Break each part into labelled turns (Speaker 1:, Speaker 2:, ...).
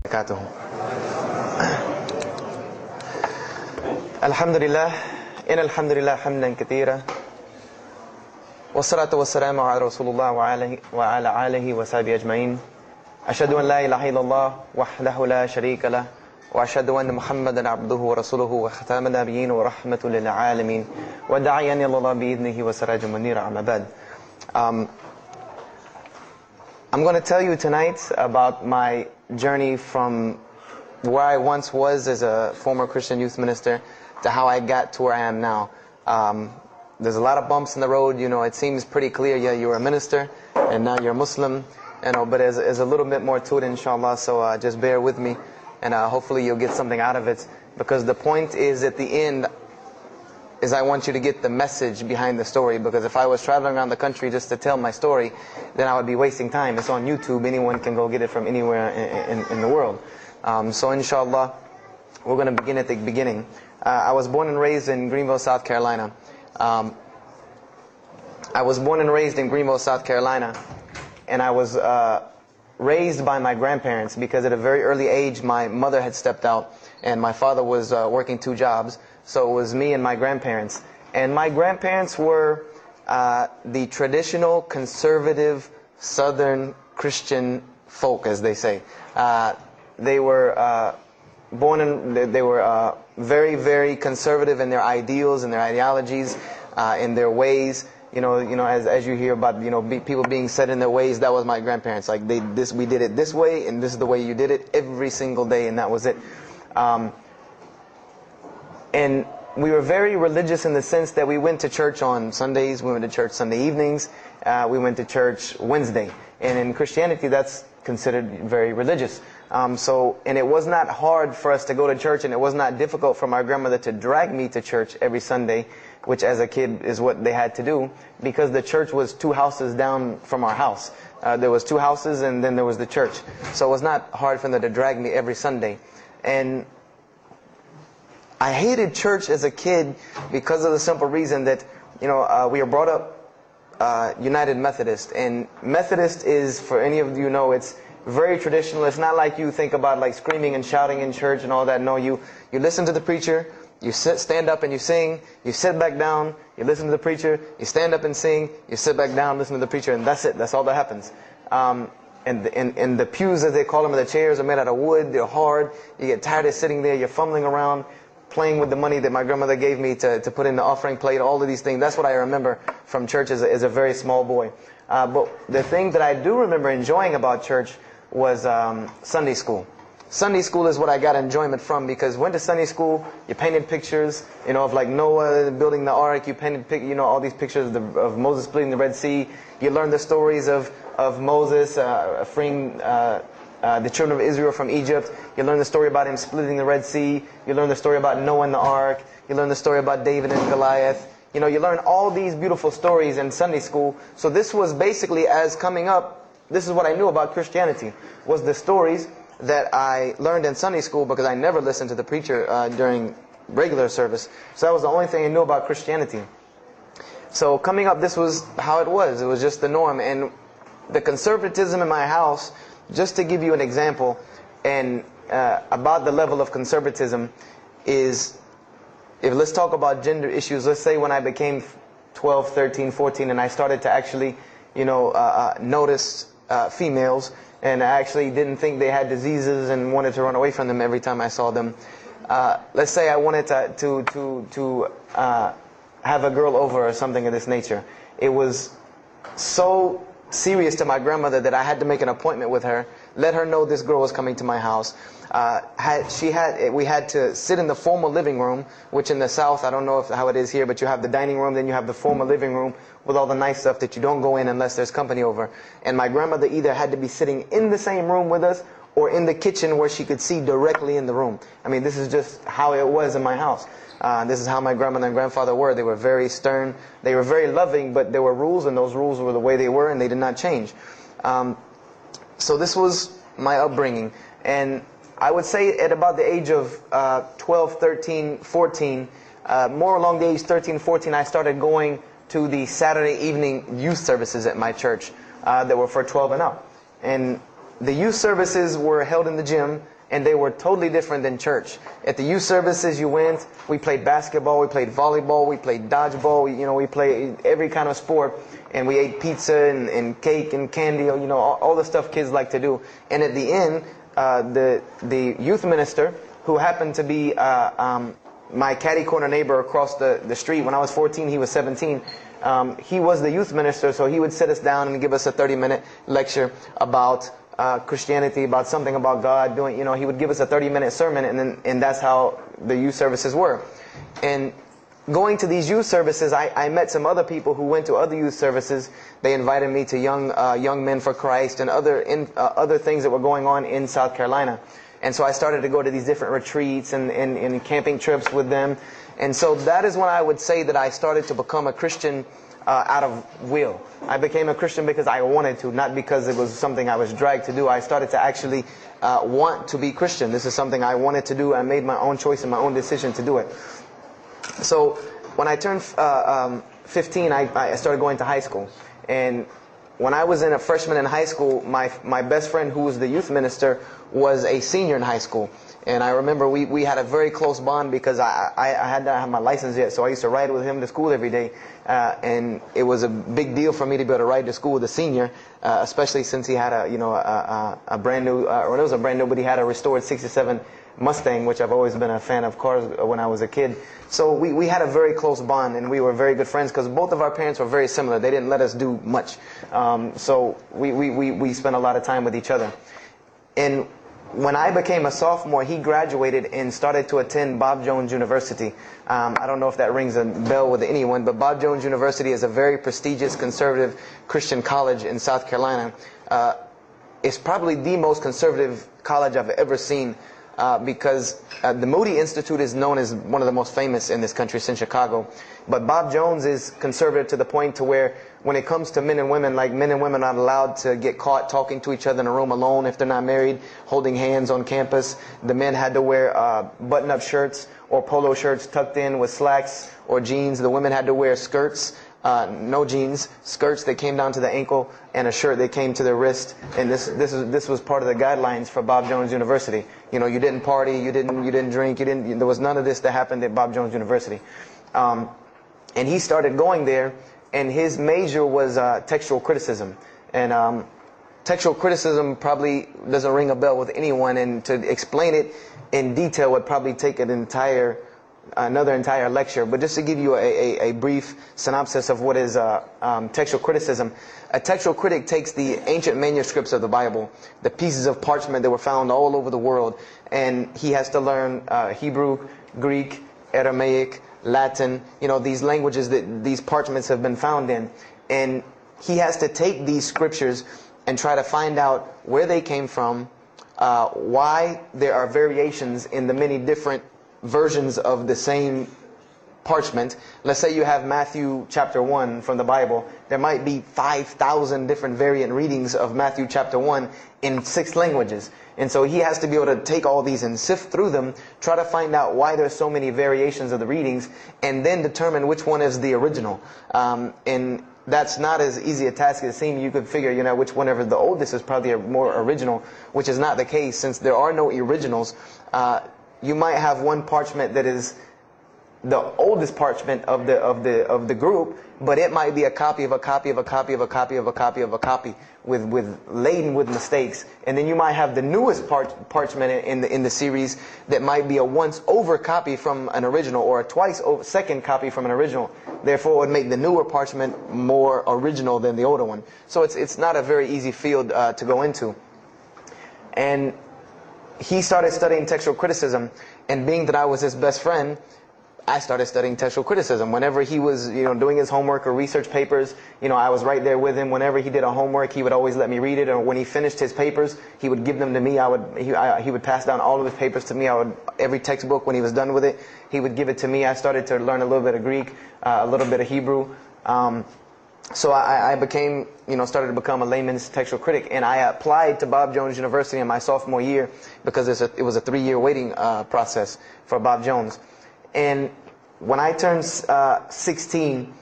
Speaker 1: وبركاته. الحمد لله إن الحمد لله حمدا كثيرا والصلاة والسلام على رسول الله وعلى آله وصحبه أجمعين. أشهد أن لا إله إلا الله وحده لا شريك له وأشهد أن محمدا عبده ورسوله وختام النبيين ورحمة للعالمين وداعيا إلى الله بإذنه وسراجا منيرا. أما بعد. I'm going to tell you tonight about my journey from where I once was as a former Christian youth minister to how I got to where I am now. There's a lot of bumps in the road. You know, it seems pretty clear. Yeah, you're a minister and now you're a Muslim. You know, but there's a little bit more to it, inshallah. So just bear with me, and hopefully you'll get something out of it. Because the point is, at the end, is I want you to get the message behind the story. Because if I was traveling around the country just to tell my story, then I would be wasting time. It's on YouTube. Anyone can go get it from anywhere in the world. So inshallah, we're going to begin at the beginning. I was born and raised in Greenville, South Carolina. I was born and raised in Greenville, South Carolina. And I was raised by my grandparents because at a very early age, my mother had stepped out and my father was working 2 jobs. So it was me and my grandparents. And my grandparents were the traditional, conservative, Southern Christian folk, as they say. They were they were very, very conservative in their ideals and their ideologies, in their ways. You know, as you hear about, people being set in their ways. That was my grandparents. Like we did it this way, and this is the way you did it every single day, and that was it. And we were very religious in the sense that we went to church on Sundays, we went to church Sunday evenings, we went to church Wednesday. And in Christianity, that's considered very religious. And it was not hard for us to go to church, and it was not difficult for my grandmother to drag me to church every Sunday, which as a kid is what they had to do, because the church was 2 houses down from our house. There was 2 houses, and then there was the church. So it was not hard for them to drag me every Sunday. And I hated church as a kid because of the simple reason that, we were brought up United Methodist. And Methodist is, for any of you know, it's very traditional. It's not like you think about like screaming and shouting in church and all that. No, you listen to the preacher, you stand up and you sing, you sit back down, you listen to the preacher, you stand up and sing, you sit back down, listen to the preacher, and that's it. That's all that happens. And the pews, as they call them, the chairs are made out of wood, they're hard, you get tired of sitting there, you're fumbling around, playing with the money that my grandmother gave me to put in the offering plate, all of these things. That's what I remember from church as a very small boy. But the thing that I do remember enjoying about church was Sunday school. Sunday school is what I got enjoyment from, because went to Sunday school, you painted pictures, of like Noah building the ark, you painted, all these pictures of Moses splitting the Red Sea. You learned the stories of Moses freeing the children of Israel from Egypt. You learn the story about him splitting the Red Sea. You learn the story about Noah and the ark. You learn the story about David and Goliath. You learn all these beautiful stories in Sunday school. So this was basically, as coming up, this is what I knew about Christianity, was the stories that I learned in Sunday school, because I never listened to the preacher during regular service. So that was the only thing I knew about Christianity. So coming up, this was how it was. It was just the norm. And the conservatism in my house, just to give you an example, and about the level of conservatism, is, if let's talk about gender issues, let's say when I became 12, 13, 14, and I started to actually, notice females, and I actually didn't think they had diseases and wanted to run away from them every time I saw them. Let's say I wanted to have a girl over or something of this nature. It was so serious to my grandmother that I had to make an appointment with her, let her know this girl was coming to my house. We had to sit in the formal living room, which in the South, I don't know how it is here, but you have the dining room, then you have the formal living room with all the nice stuff that you don't go in unless there's company over. And my grandmother either had to be sitting in the same room with us or in the kitchen where she could see directly in the room. I mean, this is just how it was in my house. This is how my grandmother and grandfather were. They were very stern. They were very loving, but there were rules, and those rules were the way they were, and they did not change. So this was my upbringing. And I would say at about the age of 12, 13, 14, more along the age 13, 14, I started going to the Saturday evening youth services at my church that were for 12 and up. And the youth services were held in the gym, and they were totally different than church. At the youth services you went, we played basketball, we played volleyball, we played dodgeball, we played every kind of sport, and we ate pizza and cake and candy, all the stuff kids like to do. And at the end, the youth minister, who happened to be my catty corner neighbor across the street. When I was 14, he was 17. He was the youth minister, so he would sit us down and give us a 30-minute lecture about Christianity, about something about God. He would give us a 30-minute sermon, and that's how the youth services were. And going to these youth services, I met some other people who went to other youth services. They invited me to Young Men for Christ and other things that were going on in South Carolina. And so I started to go to these different retreats and camping trips with them. And so that is when I would say that I started to become a Christian out of will. I became a Christian because I wanted to, not because it was something I was dragged to do. I started to actually want to be Christian. This is something I wanted to do. I made my own choice and my own decision to do it. So when I turned 15, I started going to high school. And when I was a freshman in high school, my best friend, who was the youth minister, was a senior in high school. And I remember we had a very close bond because I had not had my license yet, so I used to ride with him to school every day. And it was a big deal for me to be able to ride to school with a senior, especially since he had a brand new, or it was a brand new, but he had a restored '67 Mustang, which I've always been a fan of cars when I was a kid. So we had a very close bond, and we were very good friends because both of our parents were very similar. They didn't let us do much. So we spent a lot of time with each other. And when I became a sophomore, he graduated and started to attend Bob Jones University. I don't know if that rings a bell with anyone, but Bob Jones University is a very prestigious conservative Christian college in South Carolina. It's probably the most conservative college I've ever seen. Because the Moody Institute is known as one of the most famous in this country. It's in Chicago. But Bob Jones is conservative to the point to where when it comes to men and women, like men and women are not allowed to get caught talking to each other in a room alone if they're not married, holding hands on campus. The men had to wear button-up shirts or polo shirts tucked in with slacks or jeans. The women had to wear skirts. No jeans, skirts that came down to the ankle, and a shirt that came to the wrist. And this was part of the guidelines for Bob Jones University. You didn't party, you didn't drink, there was none of this that happened at Bob Jones University. And he started going there, and his major was textual criticism. And textual criticism probably doesn't ring a bell with anyone, and to explain it in detail would probably take another entire lecture. But just to give you a brief synopsis of what is textual criticism. A textual critic takes the ancient manuscripts of the Bible, the pieces of parchment that were found all over the world, and he has to learn Hebrew, Greek, Aramaic, Latin, these languages that these parchments have been found in. And he has to take these scriptures and try to find out where they came from, why there are variations in the many different versions of the same parchment. Let's say you have Matthew chapter 1 from the Bible. There might be 5,000 different variant readings of Matthew chapter 1 in 6 languages. And so he has to be able to take all these and sift through them, try to find out why there's so many variations of the readings, and then determine which one is the original. And that's not as easy a task as it seems. You could figure, which whenever the oldest is probably more original, which is not the case since there are no originals. You might have one parchment that is the oldest parchment of the group, but it might be a copy of a copy of a copy of a copy of a copy of a copy laden with mistakes. And then you might have the newest parchment in the series that might be a once over copy from an original, or a twice over second copy from an original. Therefore, it would make the newer parchment more original than the older one. So it's not a very easy field to go into. And he started studying textual criticism, and being that I was his best friend, I started studying textual criticism. Whenever he was, doing his homework or research papers, I was right there with him. Whenever he did a homework, he would always let me read it. Or when he finished his papers, he would give them to me. He would pass down all of his papers to me. Every textbook, when he was done with it, he would give it to me. I started to learn a little bit of Greek, a little bit of Hebrew. So I became, started to become a layman's textual critic, and I applied to Bob Jones University in my sophomore year because it was a 3-year waiting process for Bob Jones. And when I turned 16,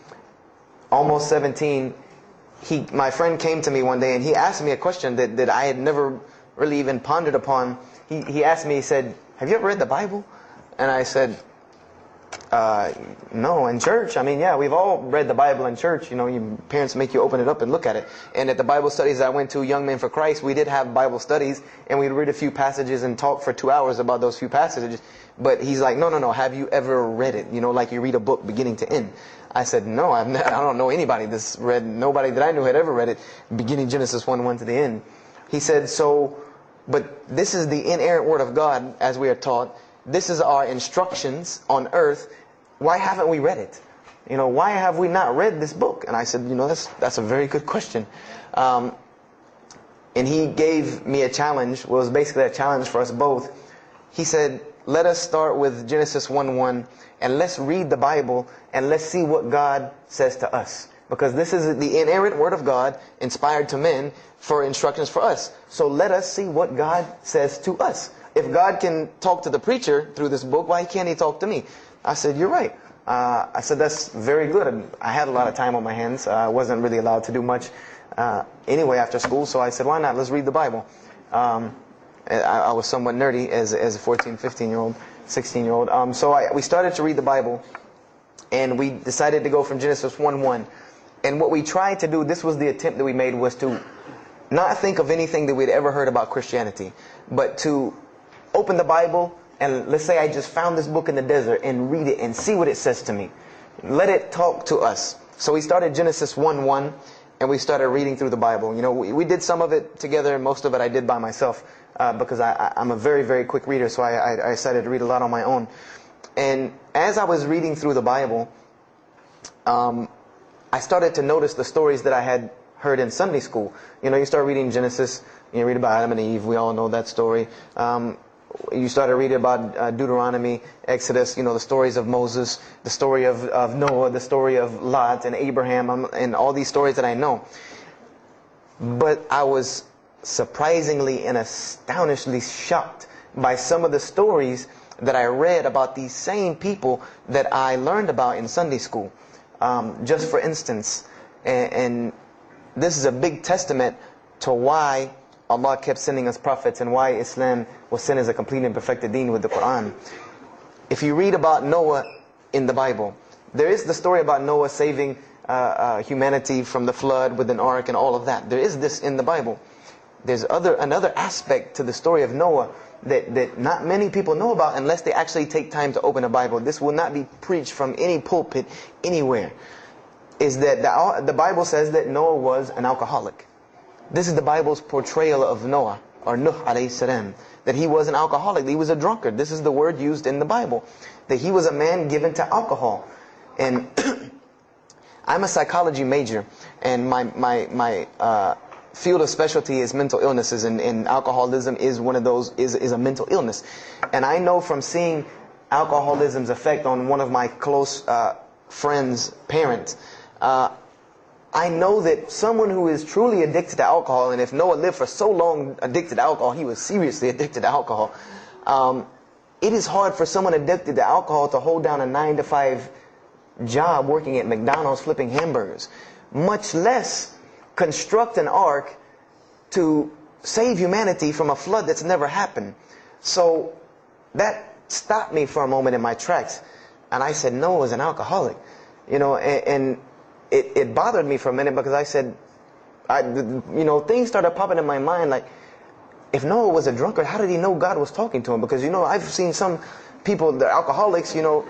Speaker 1: almost 17, my friend came to me one day and he asked me a question that I had never really even pondered upon. he asked me, he said, have you ever read the Bible? And I said, no, in church. I mean, yeah, we've all read the Bible in church. You know, your parents make you open it up and look at it. And at the Bible studies I went to, Young Men for Christ, we did have Bible studies, and we'd read a few passages and talk for 2 hours about those few passages. But he's like, no, have you ever read it? You know, like you read a book beginning to end. I said, no, I don't know anybody that's read, nobody that I knew had ever read it, beginning Genesis 1:1 to the end. He said, but this is the inerrant word of God, as we are taught. This is our instructions on earth. Why haven't we read it? You know, why have we not read this book? And I said, you know, that's a very good question. And he gave me a challenge. Well, it was basically a challenge for us both. He said, let us start with Genesis 1:1 and let's read the Bible and let's see what God says to us. Because this is the inerrant word of God, inspired to men, for instructions for us. So let us see what God says to us. If God can talk to the preacher through this book, why can't he talk to me? I said, you're right. I said, that's very good. I had a lot of time on my hands. I wasn't really allowed to do much anyway after school. So I said, why not? Let's read the Bible. I was somewhat nerdy as a 14, 15-year-old, 16-year-old. So we started to read the Bible, and we decided to go from Genesis 1:1. And what we tried to do, this was the attempt that we made, was to not think of anything that we'd ever heard about Christianity, but to open the Bible and let's say I just found this book in the desert and read it and see what it says to me. Let it talk to us. So we started Genesis 1:1 and we started reading through the Bible. You know, we did some of it together. Most of it I did by myself because I'm a very, very quick reader. So I decided to read a lot on my own. And as I was reading through the Bible, I started to notice the stories that I had heard in Sunday school. You know, you start reading Genesis, you read about Adam and Eve. We all know that story. You started reading about Deuteronomy, Exodus, you know, the stories of Moses, the story of Noah, the story of Lot and Abraham, and all these stories that I know. But I was surprisingly and astonishingly shocked by some of the stories that I read about these same people that I learned about in Sunday school. Just for instance, and this is a big testament to why Allah kept sending us prophets and why Islam was sent as a complete and perfected deen with the Quran. If you read about Noah in the Bible, there is the story about Noah saving humanity from the flood with an ark and all of that. There is this in the Bible. There's another aspect to the story of Noah that not many people know about unless they actually take time to open a Bible. This will not be preached from any pulpit anywhere. Is that the Bible says that Noah was an alcoholic. This is the Bible's portrayal of Noah, or Nuh alayhi salam, that he was an alcoholic, that he was a drunkard. This is the word used in the Bible, that he was a man given to alcohol. And I'm a psychology major, and my field of specialty is mental illnesses, and alcoholism is one of those, is a mental illness. And I know from seeing alcoholism's effect on one of my close friends' parents, I know that someone who is truly addicted to alcohol, and if Noah lived for so long addicted to alcohol, he was seriously addicted to alcohol. It is hard for someone addicted to alcohol to hold down a 9-to-5 job working at McDonald's flipping hamburgers, much less construct an ark to save humanity from a flood that's never happened. So that stopped me for a moment in my tracks, and I said, Noah was an alcoholic, you know, and it bothered me for a minute because I said, you know, things started popping in my mind like, if Noah was a drunkard, how did he know God was talking to him? Because, you know, I've seen some people, they're alcoholics, you know,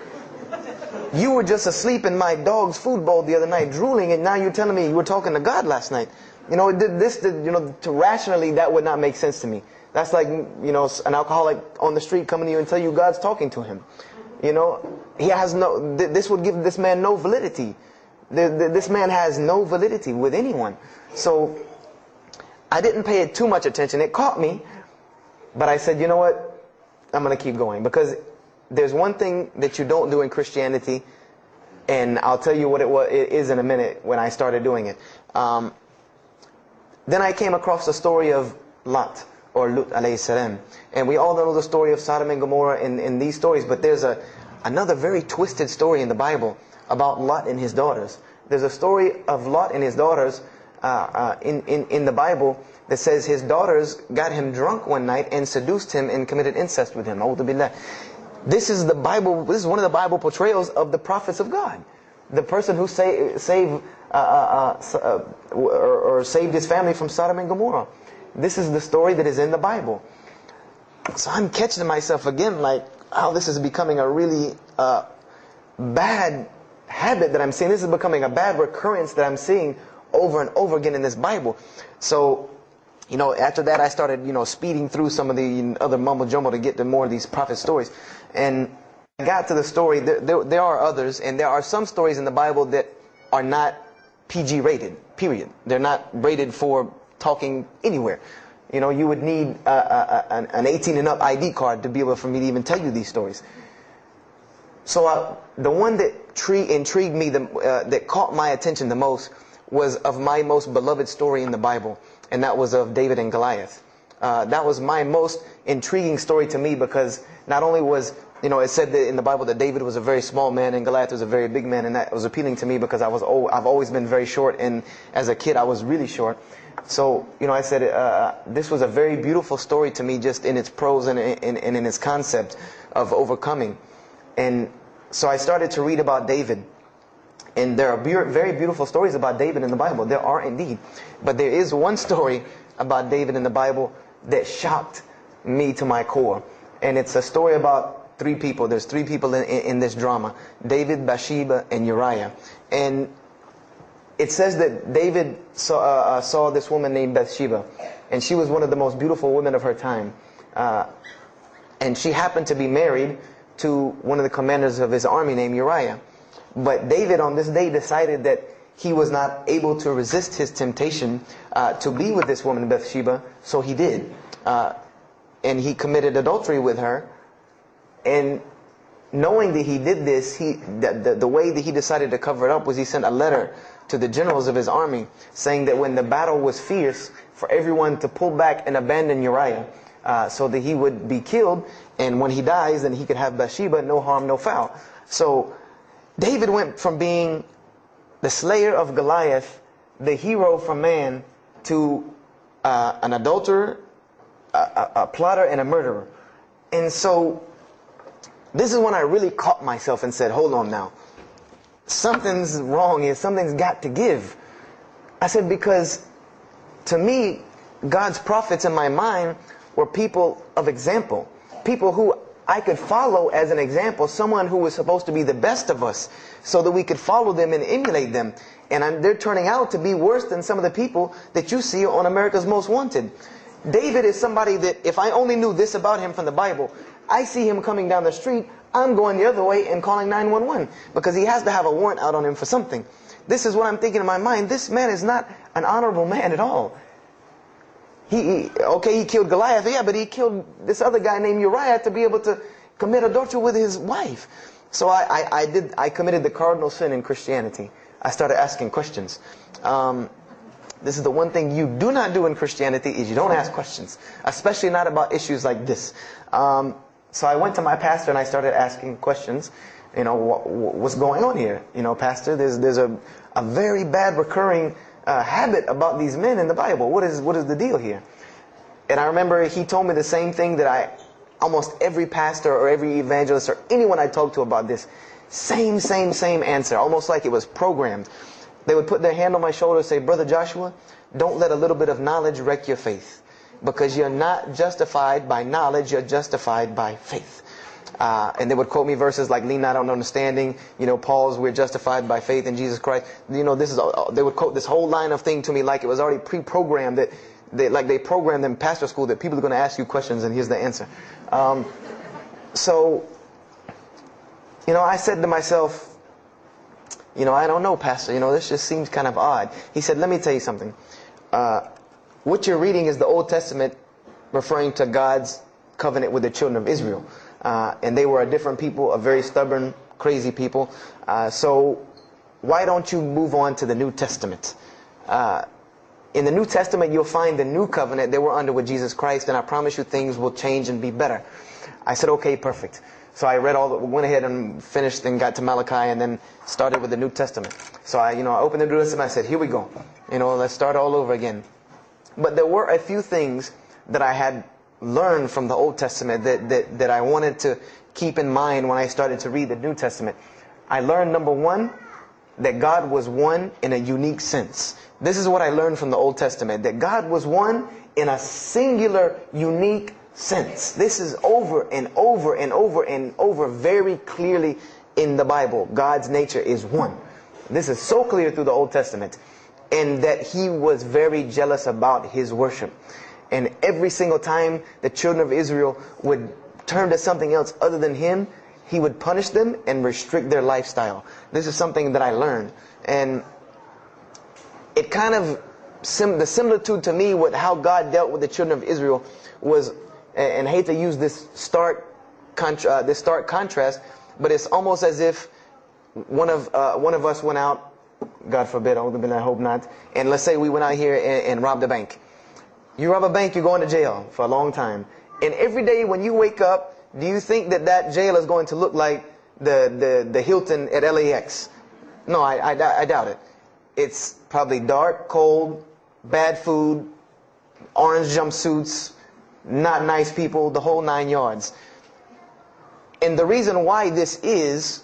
Speaker 1: you were just asleep in my dog's food bowl the other night drooling, and now you're telling me you were talking to God last night. You know, you know, to rationally, that would not make sense to me. That's like, you know, an alcoholic on the street coming to you and tell you God's talking to him. You know, he has no, this would give this man no validity. This man has no validity with anyone. So I didn't pay it too much attention. It caught me, but I said, you know what? I'm going to keep going, because there's one thing that you don't do in Christianity, and I'll tell you what it is in a minute when I started doing it. Then I came across the story of Lot, or Lut alayhi salam. And we all know the story of Sodom and Gomorrah in these stories, but there's another very twisted story in the Bible about Lot and his daughters. There's a story of Lot and his daughters in the Bible that says his daughters got him drunk one night and seduced him and committed incest with him. A'udhu billah. This is the Bible. This is one of the Bible portrayals of the prophets of God. The person who saved his family from Sodom and Gomorrah. This is the story that is in the Bible. So I'm catching myself again, like how this is becoming a really bad habit that I'm seeing. This is becoming a bad recurrence that I'm seeing over and over again in this Bible. So, after that I started, speeding through some of the other mumbo jumbo to get to more of these prophet stories. And I got to the story, there are others, and there are some stories in the Bible that are not PG rated, period. They're not rated for talking anywhere. You would need an 18 and up ID card to be able for me to even tell you these stories. So the one that intrigued me, that caught my attention the most, was of my most beloved story in the Bible, and that was of David and Goliath. That was my most intriguing story to me, because not only was, it said that in the Bible that David was a very small man and Goliath was a very big man, and that was appealing to me because I've always been very short, and as a kid I was really short. So, I said this was a very beautiful story to me, just in its prose and in its concept of overcoming. And so I started to read about David. And there are very beautiful stories about David in the Bible. There are indeed. But there is one story about David in the Bible that shocked me to my core. And it's a story about three people. There's three people in this drama: David, Bathsheba, and Uriah. And it says that David saw this woman named Bathsheba. And she was one of the most beautiful women of her time. And she happened to be married to one of the commanders of his army named Uriah. But David on this day decided that he was not able to resist his temptation to be with this woman Bathsheba, so he did. And he committed adultery with her. And knowing that he did this, the way that he decided to cover it up was he sent a letter to the generals of his army saying that when the battle was fierce, for everyone to pull back and abandon Uriah, so that he would be killed, and when he dies, then he could have Bathsheba, no harm, no foul. So David went from being the slayer of Goliath, the hero from man, to an adulterer, a plotter, and a murderer. And so this is when I really caught myself and said, hold on now. Something's wrong here. Something's got to give. I said, because to me, God's prophets in my mind were people of example. People who I could follow as an example. Someone who was supposed to be the best of us, so that we could follow them and emulate them. And they're turning out to be worse than some of the people that you see on America's Most Wanted. David is somebody that if I only knew this about him from the Bible, I see him coming down the street, I'm going the other way and calling 911, because he has to have a warrant out on him for something. This is what I'm thinking in my mind. This man is not an honorable man at all. He killed Goliath, yeah, but he killed this other guy named Uriah to be able to commit adultery with his wife. So I committed the cardinal sin in Christianity. I started asking questions. This is the one thing you do not do in Christianity, is you don't ask questions, especially not about issues like this. So I went to my pastor and I started asking questions. What's going on here? Pastor, there's a very bad recurring habit about these men in the Bible. What is the deal here? And I remember he told me the same thing that almost every pastor or every evangelist or anyone I talked to about this, same answer, almost like it was programmed. They would put their hand on my shoulder and say, Brother Joshua, don't let a little bit of knowledge wreck your faith, because you're not justified by knowledge, you're justified by faith. And they would quote me verses like, lean not on understanding, Paul's, we're justified by faith in Jesus Christ. They would quote this whole line of thing to me like it was already pre-programmed, that they programmed in pastor school that people are going to ask you questions and here's the answer. So I said to myself, I don't know, Pastor, this just seems kind of odd. He said, let me tell you something. What you're reading is the Old Testament referring to God's covenant with the children of Israel. And they were a different people, a very stubborn, crazy people. So why don't you move on to the New Testament? In the New Testament, you'll find the new covenant that we're under with Jesus Christ, and I promise you things will change and be better. I said, okay, perfect. So I went ahead and finished and got to Malachi and then started with the New Testament. So I opened the New Testament. I said, here we go. Let's start all over again. But there were a few things that I had learned from the Old Testament that I wanted to keep in mind when I started to read the New Testament. I learned, number one, that God was one in a unique sense. This is what I learned from the Old Testament, that God was one in a singular, unique sense. This is over and over and over and over very clearly in the Bible. God's nature is one. This is so clear through the Old Testament. And that He was very jealous about His worship. And every single time the children of Israel would turn to something else other than Him, He would punish them and restrict their lifestyle. This is something that I learned. And it kind of, the similitude to me with how God dealt with the children of Israel was, and I hate to use this stark contrast, but it's almost as if one of us went out, God forbid, I hope not, and let's say we went out here and robbed a bank. You rob a bank, you're going to jail for a long time. And every day when you wake up, do you think that jail is going to look like the Hilton at LAX? No, I doubt it. It's probably dark, cold, bad food, orange jumpsuits, not nice people, the whole 9 yards. And the reason why this is,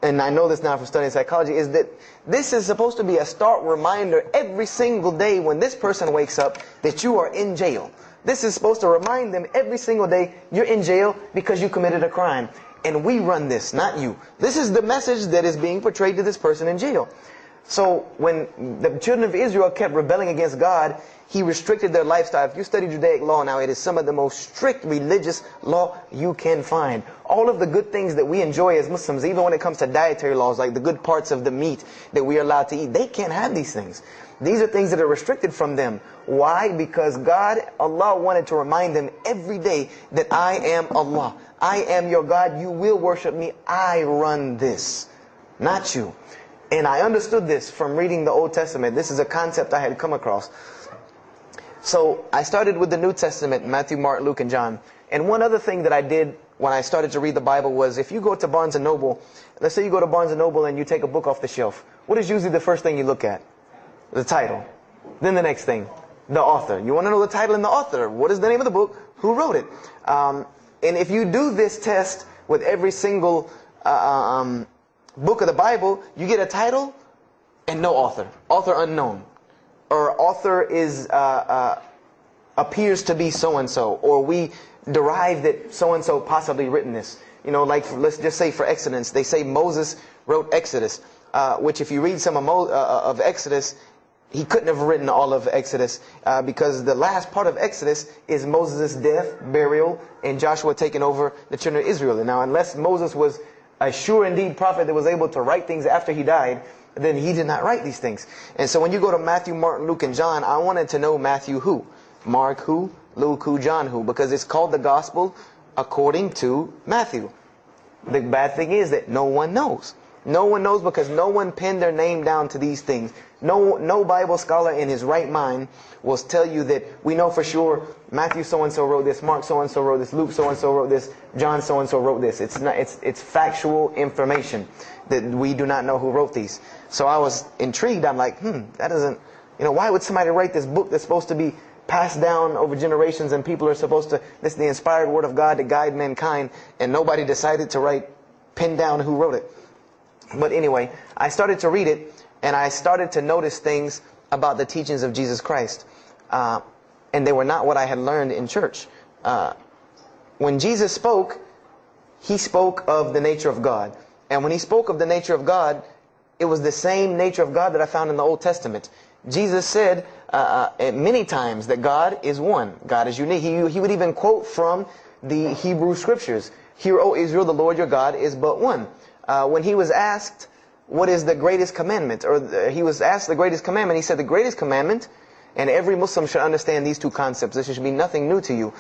Speaker 1: and I know this now from studying psychology, is that this is supposed to be a stark reminder every single day when this person wakes up that you are in jail. This is supposed to remind them every single day you're in jail because you committed a crime. And we run this, not you. This is the message that is being portrayed to this person in jail. So when the children of Israel kept rebelling against God, He restricted their lifestyle. If you study Judaic law now, it is some of the most strict religious law you can find. All of the good things that we enjoy as Muslims, even when it comes to dietary laws, like the good parts of the meat that we are allowed to eat, they can't have these things. These are things that are restricted from them. Why? Because God, Allah, wanted to remind them every day that I am Allah. I am your God. You will worship me. I run this, not you. And I understood this from reading the Old Testament. This is a concept I had come across. So I started with the New Testament, Matthew, Mark, Luke, and John. And one other thing that I did when I started to read the Bible was, if you go to Barnes & Noble, let's say you go to Barnes & Noble and you take a book off the shelf, what is usually the first thing you look at? The title. Then the next thing, the author. You want to know the title and the author. What is the name of the book? Who wrote it? And if you do this test with every single book of the Bible, you get a title and no author. Author unknown. Or author is appears to be so-and-so. Or we derive that so-and-so possibly written this. Like let's just say for Exodus, they say Moses wrote Exodus. Which if you read some of Exodus, he couldn't have written all of Exodus because the last part of Exodus is Moses' death, burial, and Joshua taking over the children of Israel. And now, unless Moses was a sure indeed prophet that was able to write things after he died, then he did not write these things. And so when you go to Matthew, Mark, Luke, and John, I wanted to know Matthew who, Mark who, Luke who, John who, because it's called the Gospel according to Matthew. The bad thing is that no one knows. No one knows because no one pinned their name down to these things. No Bible scholar in his right mind will tell you that we know for sure Matthew so-and-so wrote this, Mark so-and-so wrote this, Luke so-and-so wrote this, John so-and-so wrote this. It's factual information that we do not know who wrote these. So I was intrigued. I'm like, that doesn't, why would somebody write this book that's supposed to be passed down over generations and people are supposed to, this is the inspired word of God to guide mankind, and nobody decided to pin down who wrote it. But anyway, I started to read it, and I started to notice things about the teachings of Jesus Christ. And they were not what I had learned in church. When Jesus spoke, He spoke of the nature of God. And when He spoke of the nature of God, it was the same nature of God that I found in the Old Testament. Jesus said many times that God is one. God is unique. He would even quote from the Hebrew Scriptures. Hear, O Israel, the Lord your God is but one. When He was asked, what is the greatest commandment? Or He was asked the greatest commandment. He said the greatest commandment, and every Muslim should understand these two concepts. This should be nothing new to you.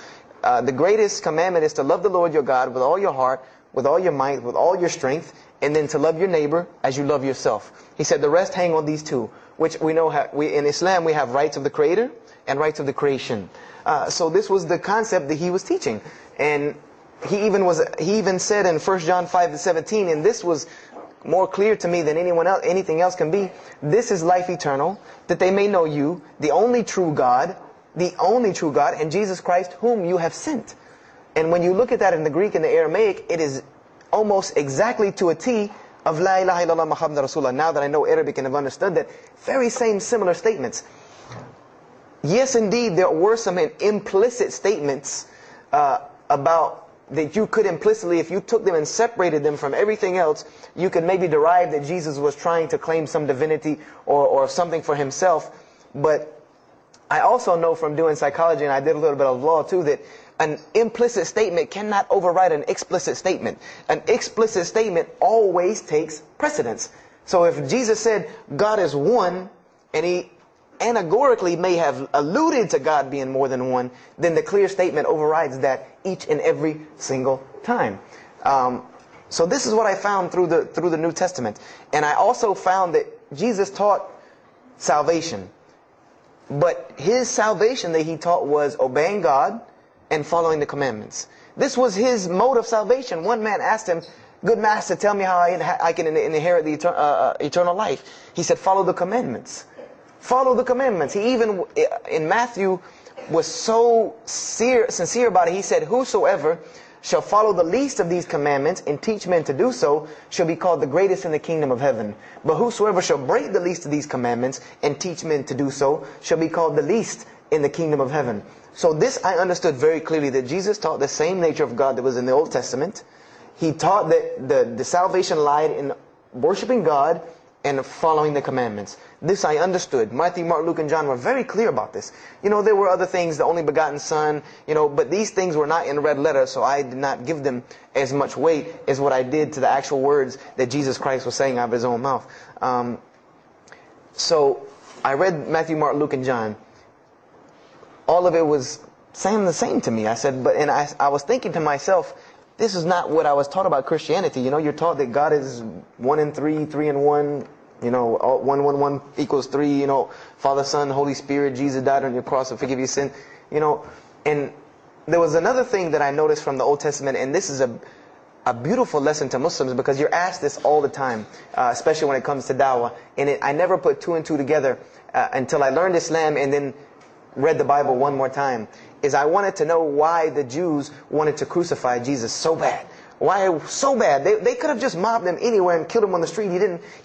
Speaker 1: The greatest commandment is to love the Lord your God with all your heart, with all your might, with all your strength, and then to love your neighbor as you love yourself. He said the rest hang on these two, which we know in Islam we have rights of the Creator and rights of the creation. So this was the concept that He was teaching. And he even said in 1 John 5:17, and this was more clear to me than anything else can be, this is life eternal, that they may know you, the only true God, and Jesus Christ, whom you have sent. And when you look at that in the Greek and the Aramaic, it is almost exactly to a T of La ilaha illallah Muhammad Rasulullah. Now that I know Arabic and have understood that, very same similar statements. Yes, indeed, there were some implicit statements about that you could implicitly, if you took them and separated them from everything else, you could maybe derive that Jesus was trying to claim some divinity or something for himself. But I also know from doing psychology, and I did a little bit of law too, that an implicit statement cannot override an explicit statement. An explicit statement always takes precedence. So if Jesus said God is one, and he anagorically may have alluded to God being more than one, then the clear statement overrides that each and every single time. So this is what I found through the New Testament. And I also found that Jesus taught salvation. But his salvation that he taught was obeying God and following the commandments. This was his mode of salvation. One man asked him, "Good master, tell me how I can inherit the eternal life." He said, "Follow the commandments." Follow the commandments. He even, in Matthew, was so sincere about it. He said, "Whosoever shall follow the least of these commandments and teach men to do so shall be called the greatest in the kingdom of heaven. But whosoever shall break the least of these commandments and teach men to do so shall be called the least in the kingdom of heaven." So this I understood very clearly, that Jesus taught the same nature of God that was in the Old Testament. He taught that the salvation lied in worshiping God and following the commandments. This I understood. Matthew, Mark, Luke, and John were very clear about this. There were other things, the only begotten Son, but these things were not in red letter, so I did not give them as much weight as what I did to the actual words that Jesus Christ was saying out of his own mouth. So I read Matthew, Mark, Luke, and John. All of it was saying the same to me. I said, I was thinking to myself, this is not what I was taught about Christianity. You're taught that God is 1 in 3, 3 in 1. 1 equals 3. Father, Son, Holy Spirit. Jesus died on your cross to forgive your sin. And there was another thing that I noticed from the Old Testament, and this is a beautiful lesson to Muslims, because you're asked this all the time, especially when it comes to dawah. And I never put 2 and 2 together until I learned Islam and then read the Bible one more time. Is I wanted to know why the Jews wanted to crucify Jesus so bad. Why so bad? They could have just mobbed him anywhere and killed him on the street.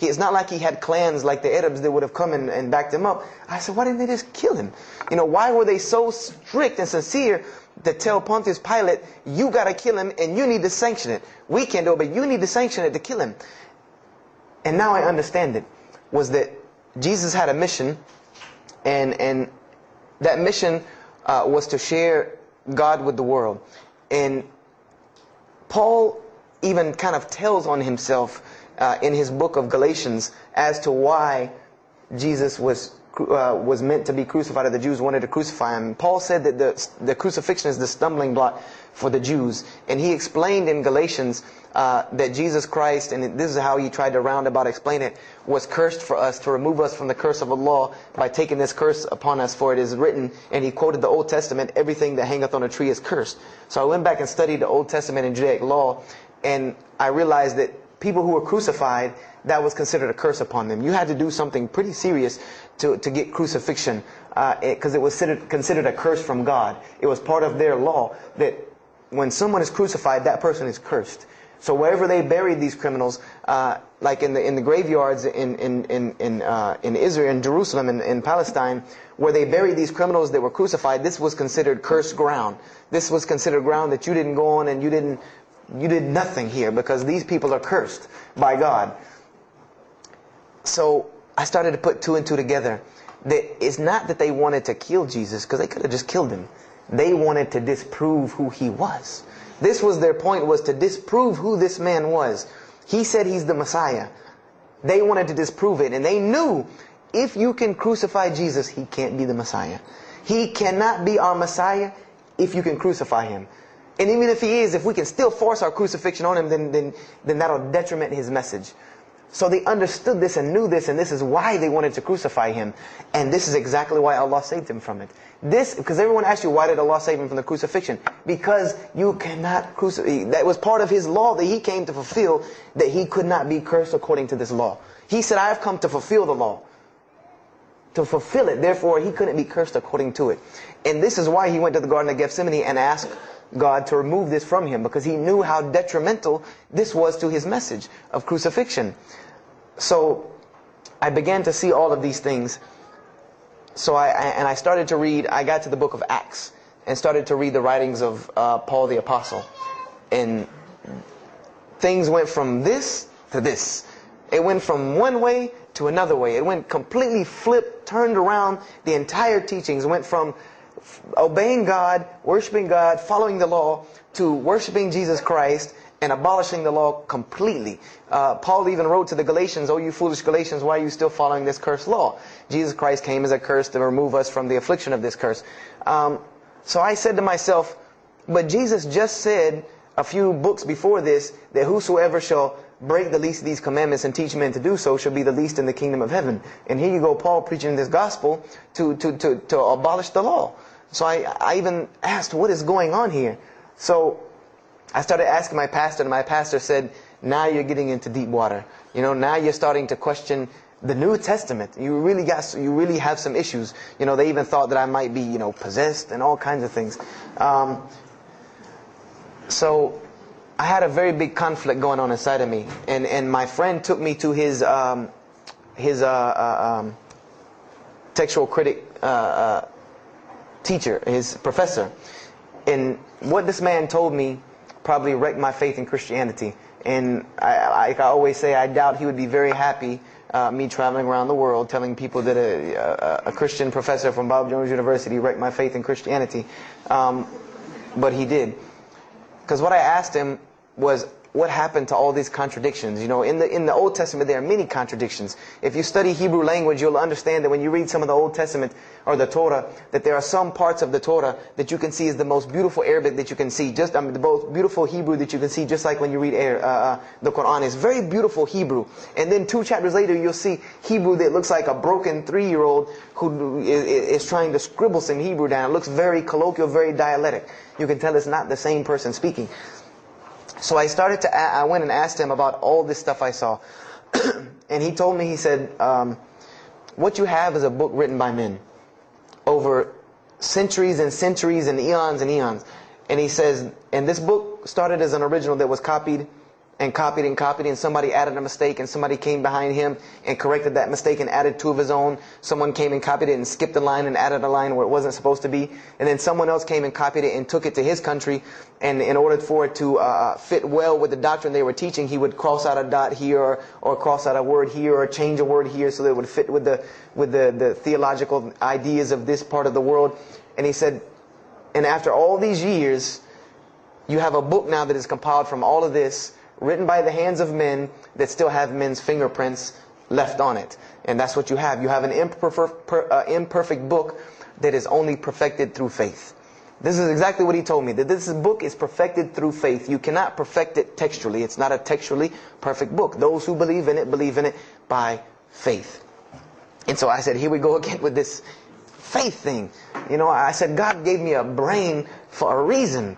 Speaker 1: It's not like he had clans like the Arabs that would have come and backed him up. I said, why didn't they just kill him? Why were they so strict and sincere to tell Pontius Pilate, you got to kill him and you need to sanction it? We can't do it, but you need to sanction it to kill him. And now I understand it. Was that Jesus had a mission, and that mission was to share God with the world. And Paul even kind of tells on himself in his book of Galatians as to why Jesus was meant to be crucified, or the Jews wanted to crucify him. Paul said that the crucifixion is the stumbling block for the Jews. And he explained in Galatians that Jesus Christ, and this is how he tried to roundabout explain it, was cursed for us, to remove us from the curse of Allah by taking this curse upon us. For it is written, and he quoted the Old Testament, everything that hangeth on a tree is cursed. So I went back and studied the Old Testament and Judaic law, and I realized that people who were crucified, that was considered a curse upon them. You had to do something pretty serious to get crucifixion, because it was considered a curse from God. It was part of their law that when someone is crucified, that person is cursed. So wherever they buried these criminals, like in the graveyards in Israel, in Jerusalem, in Palestine, where they buried these criminals that were crucified, this was considered cursed ground. This was considered ground that you didn't go on, and you did nothing here, because these people are cursed by God. So I started to put 2 and 2 together. That it's not that they wanted to kill Jesus, because they could have just killed him. They wanted to disprove who he was. This was their point, was to disprove who this man was. He said he's the Messiah. They wanted to disprove it. And they knew, if you can crucify Jesus, he can't be the Messiah. He cannot be our Messiah if you can crucify him. And even if he is, if we can still force our crucifixion on him, then that'll detriment his message. So they understood this and knew this, and this is why they wanted to crucify him. And this is exactly why Allah saved him from it. Because everyone asks you, why did Allah save him from the crucifixion? Because you cannot crucify. That was part of his law that he came to fulfill, that he could not be cursed according to this law. He said, I have come to fulfill the law. To fulfill it. Therefore, he couldn't be cursed according to it. And this is why he went to the Garden of Gethsemane and asked God to remove this from him, because he knew how detrimental this was to his message of crucifixion. So I began to see all of these things. So I started to read. I got to the book of Acts and started to read the writings of Paul the Apostle. And things went from this to this. It went from one way to another way. It went completely flipped, turned around. The entire teachings went from obeying God, worshiping God, following the law, to worshiping Jesus Christ and abolishing the law completely. Paul even wrote to the Galatians, "Oh, you foolish Galatians, why are you still following this cursed law? Jesus Christ came as a curse to remove us from the affliction of this curse." So I said to myself, but Jesus just said a few books before this that whosoever shall break the least of these commandments and teach men to do so shall be the least in the kingdom of heaven. And here you go, Paul preaching this gospel to abolish the law. So I even asked, what is going on here? So I started asking my pastor, and my pastor said, now you're getting into deep water. You know, now you're starting to question the New Testament. You really have some issues. You know, they even thought that I might be, possessed and all kinds of things. So I had a very big conflict going on inside of me, and my friend took me to his textual critic teacher, his professor. And what this man told me probably wrecked my faith in Christianity. And I always say, I doubt he would be very happy me traveling around the world telling people that a Christian professor from Bob Jones University wrecked my faith in Christianity. But he did. Because what I asked him was, what happened to all these contradictions? You know, in the Old Testament there are many contradictions. If you study Hebrew language, you'll understand that when you read some of the Old Testament or the Torah, that there are some parts of the Torah that you can see is the most beautiful Arabic that you can see, the most beautiful Hebrew that you can see, just like when you read the Quran. It's very beautiful Hebrew. And then 2 chapters later, you'll see Hebrew that looks like a broken 3-year-old who is trying to scribble some Hebrew down. It looks very colloquial, very dialectic. You can tell it's not the same person speaking. So I went and asked him about all this stuff I saw. And he told me, he said, what you have is a book written by men over centuries and centuries and eons and eons. And he says, and this book started as an original that was copied and copied and copied, and somebody added a mistake, and somebody came behind him and corrected that mistake and added 2 of his own. Someone came and copied it and skipped a line and added a line where it wasn't supposed to be. And then someone else came and copied it and took it to his country, and in order for it to fit well with the doctrine they were teaching, he would cross out a dot here or cross out a word here or change a word here so that it would fit with the theological ideas of this part of the world. And he said, and after all these years, you have a book now that is compiled from all of this, written by the hands of men that still have men's fingerprints left on it. And that's what you have. You have an imperfect book that is only perfected through faith. This is exactly what he told me, that this book is perfected through faith. You cannot perfect it textually. It's not a textually perfect book. Those who believe in it by faith. And so I said, here we go again with this faith thing. You know, I said, God gave me a brain for a reason.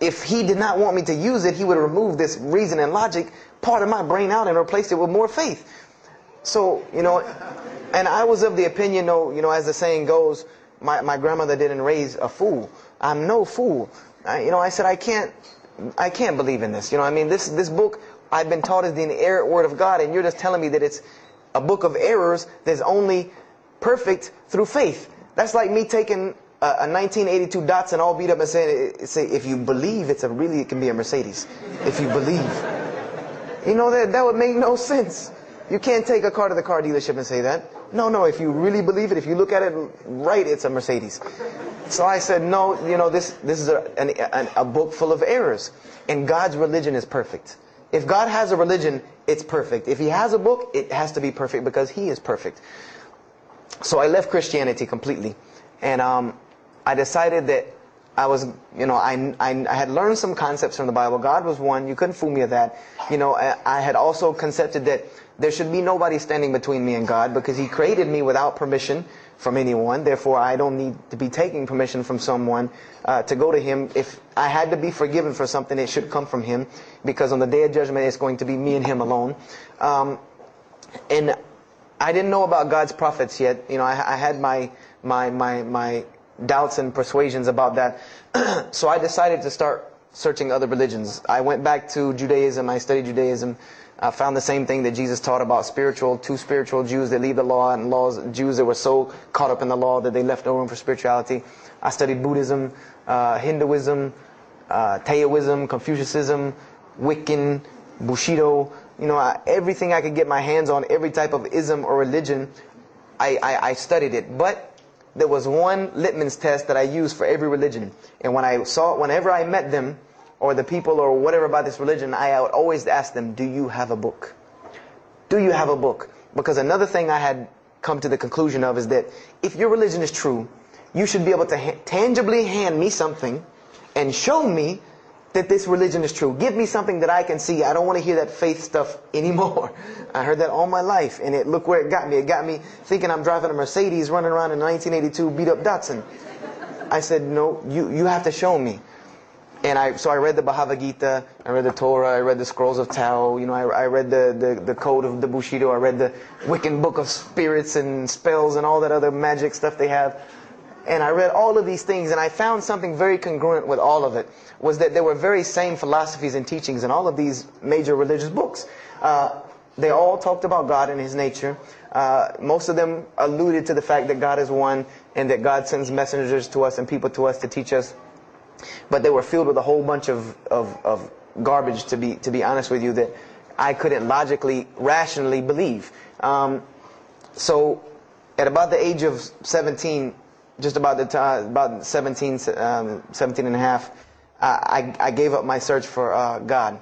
Speaker 1: If he did not want me to use it, he would remove this reason and logic part of my brain out and replace it with more faith. So, and I was of the opinion, as the saying goes, my grandmother didn't raise a fool. I'm no fool. I said, I can't believe in this. This book I've been taught is the inerrant word of God, and you're just telling me that it's a book of errors that's only perfect through faith. That's like me taking a 1982 Datsun all beat up and say, if you believe it can be a Mercedes. If you believe. That would make no sense. You can't take a car to the car dealership and say that. No, if you really believe it, if you look at it right, it's a Mercedes. So I said, no, this is a book full of errors. And God's religion is perfect. If God has a religion, it's perfect. If he has a book, it has to be perfect because he is perfect. So I left Christianity completely. And I decided that I was, I had learned some concepts from the Bible. God was one. You couldn't fool me of that. I had also concepted that there should be nobody standing between me and God, because He created me without permission from anyone. Therefore, I don't need to be taking permission from someone to go to Him. If I had to be forgiven for something, it should come from Him, because on the day of judgment, it's going to be me and Him alone. And I didn't know about God's prophets yet. I had my doubts and persuasions about that. So I decided to start searching other religions. I went back to Judaism. I studied Judaism. I found the same thing that Jesus taught about two spiritual Jews that leave the law, and Jews that were so caught up in the law that they left no room for spirituality. I studied Buddhism, Hinduism, Taoism, Confucianism, Wiccan, Bushido. Everything I could get my hands on, every type of ism or religion, I studied it. But there was one litmus test that I used for every religion. And whenever I met them, or the people or whatever about this religion, I would always ask them, do you have a book? Do you have a book? Because another thing I had come to the conclusion of is that if your religion is true, you should be able to tangibly hand me something and show me that this religion is true. Give me something that I can see. I don't want to hear that faith stuff anymore. I heard that all my life, and look where it got me. It got me thinking I'm driving a Mercedes running around in a 1982 beat-up Datsun. I said, no, you have to show me. And so I read the Bhagavad Gita, I read the Torah, I read the Scrolls of Tao, I read the Code of the Bushido, I read the Wiccan Book of Spirits and Spells and all that other magic stuff they have. And I read all of these things, and I found something very congruent with all of it, was that there were very same philosophies and teachings in all of these major religious books. They all talked about God and His nature. Most of them alluded to the fact that God is one, and that God sends messengers to us and people to us to teach us. But they were filled with a whole bunch of garbage, to be honest with you, that I couldn't logically, rationally believe. So at about the age of 17, just about the time, about 17 and a half, I gave up my search for God.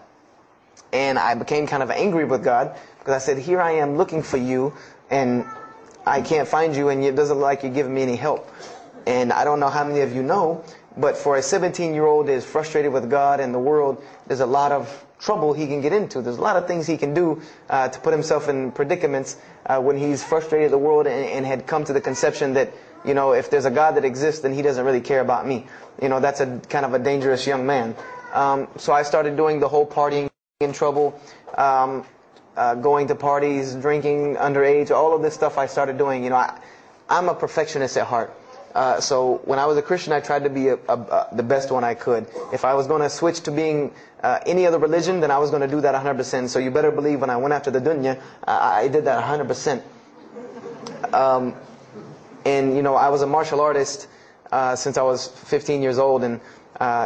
Speaker 1: And I became kind of angry with God, because I said, here I am looking for you, and I can't find you, and it doesn't look like you're giving me any help. And I don't know how many of you know, but for a 17-year-old that is frustrated with God and the world, there's a lot of trouble he can get into. There's a lot of things he can do to put himself in predicaments when he's frustrated with the world and had come to the conception that, if there's a God that exists, then He doesn't really care about me. That's a kind of a dangerous young man. So I started doing the whole partying in trouble, going to parties, drinking underage, all of this stuff I started doing. I'm a perfectionist at heart. So when I was a Christian, I tried to be the best one I could. If I was going to switch to being any other religion, then I was going to do that 100%. So you better believe when I went after the dunya, I did that 100%. And I was a martial artist since I was 15 years old. And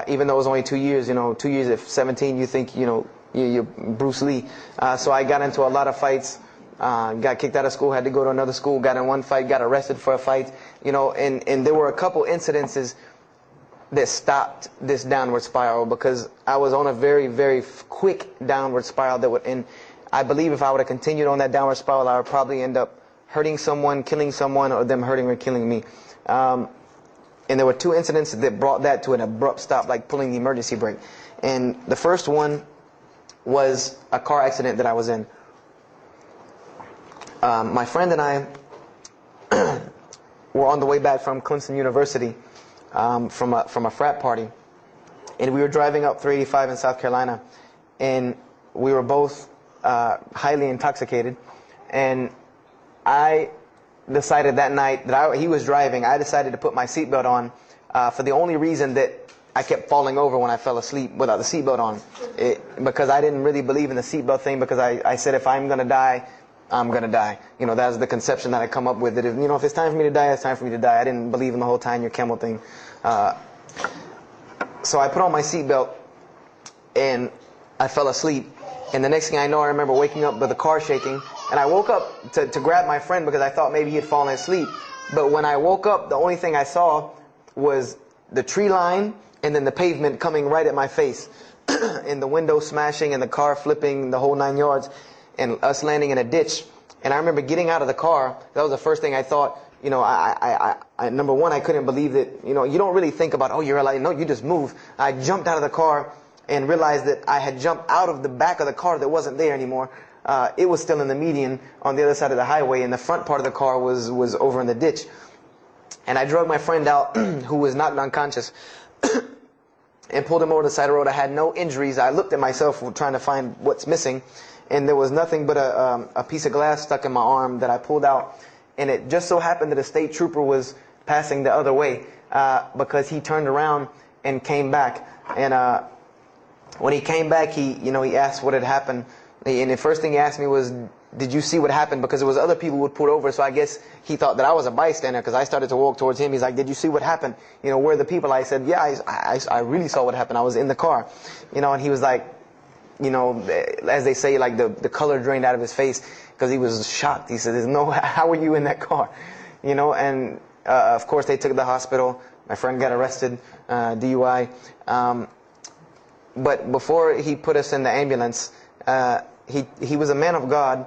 Speaker 1: even though it was only 2 years, 2 years at 17, you think, you're Bruce Lee. So I got into a lot of fights. Got kicked out of school, had to go to another school, got in one fight, got arrested for a fight, and there were a couple incidences that stopped this downward spiral, because I was on a very, very quick downward spiral and I believe if I would have continued on that downward spiral, I would probably end up hurting someone, killing someone, or them hurting or killing me. And there were two incidents that brought that to an abrupt stop, like pulling the emergency brake. And the first one was a car accident that I was in. My friend and I were on the way back from Clemson University from a frat party, and we were driving up 385 in South Carolina, and we were both highly intoxicated. And I decided that night that he was driving, I decided to put my seatbelt on for the only reason that I kept falling over when I fell asleep without the seatbelt on, because I didn't really believe in the seatbelt thing, because I said if I'm going to die, I'm going to die. That's the conception that I come up with. That if it's time for me to die, it's time for me to die. I didn't believe in the whole tying your camel thing. So I put on my seatbelt, and I fell asleep. And the next thing I know, I remember waking up with the car shaking. And I woke up to grab my friend because I thought maybe he had fallen asleep. But when I woke up, the only thing I saw was the tree line and then the pavement coming right at my face. And the window smashing and the car flipping, the whole 9 yards. And us landing in a ditch. And I remember getting out of the car. That was the first thing I thought. you know, number one, I couldn't believe that, you know, you don't really think about, oh, you're like, no, you just move. I jumped out of the car and realized that I had jumped out of the back of the car that wasn't there anymore. It was still in the median on the other side of the highway, and the front part of the car was over in the ditch. And I drug my friend out, who was knocked unconscious, and pulled him over the side of the road. I had no injuries. I looked at myself trying to find what's missing, and there was nothing but a piece of glass stuck in my arm that I pulled out. And it just so happened that a state trooper was passing the other way, because he turned around and came back. And when he came back, he asked what had happened. And the first thing he asked me was, did you see what happened? Because there was other people who would pull over, so I guess he thought that I was a bystander, because I started to walk towards him. He's like, did you see what happened? You know, where are the people? I said, yeah, I really saw what happened. I was in the car. You know, and he was like, you know, as they say, like the color drained out of his face, because he was shocked. He said, how were you in that car? You know, and of course they took the hospital. My friend got arrested, DUI. But before he put us in the ambulance, he was a man of God,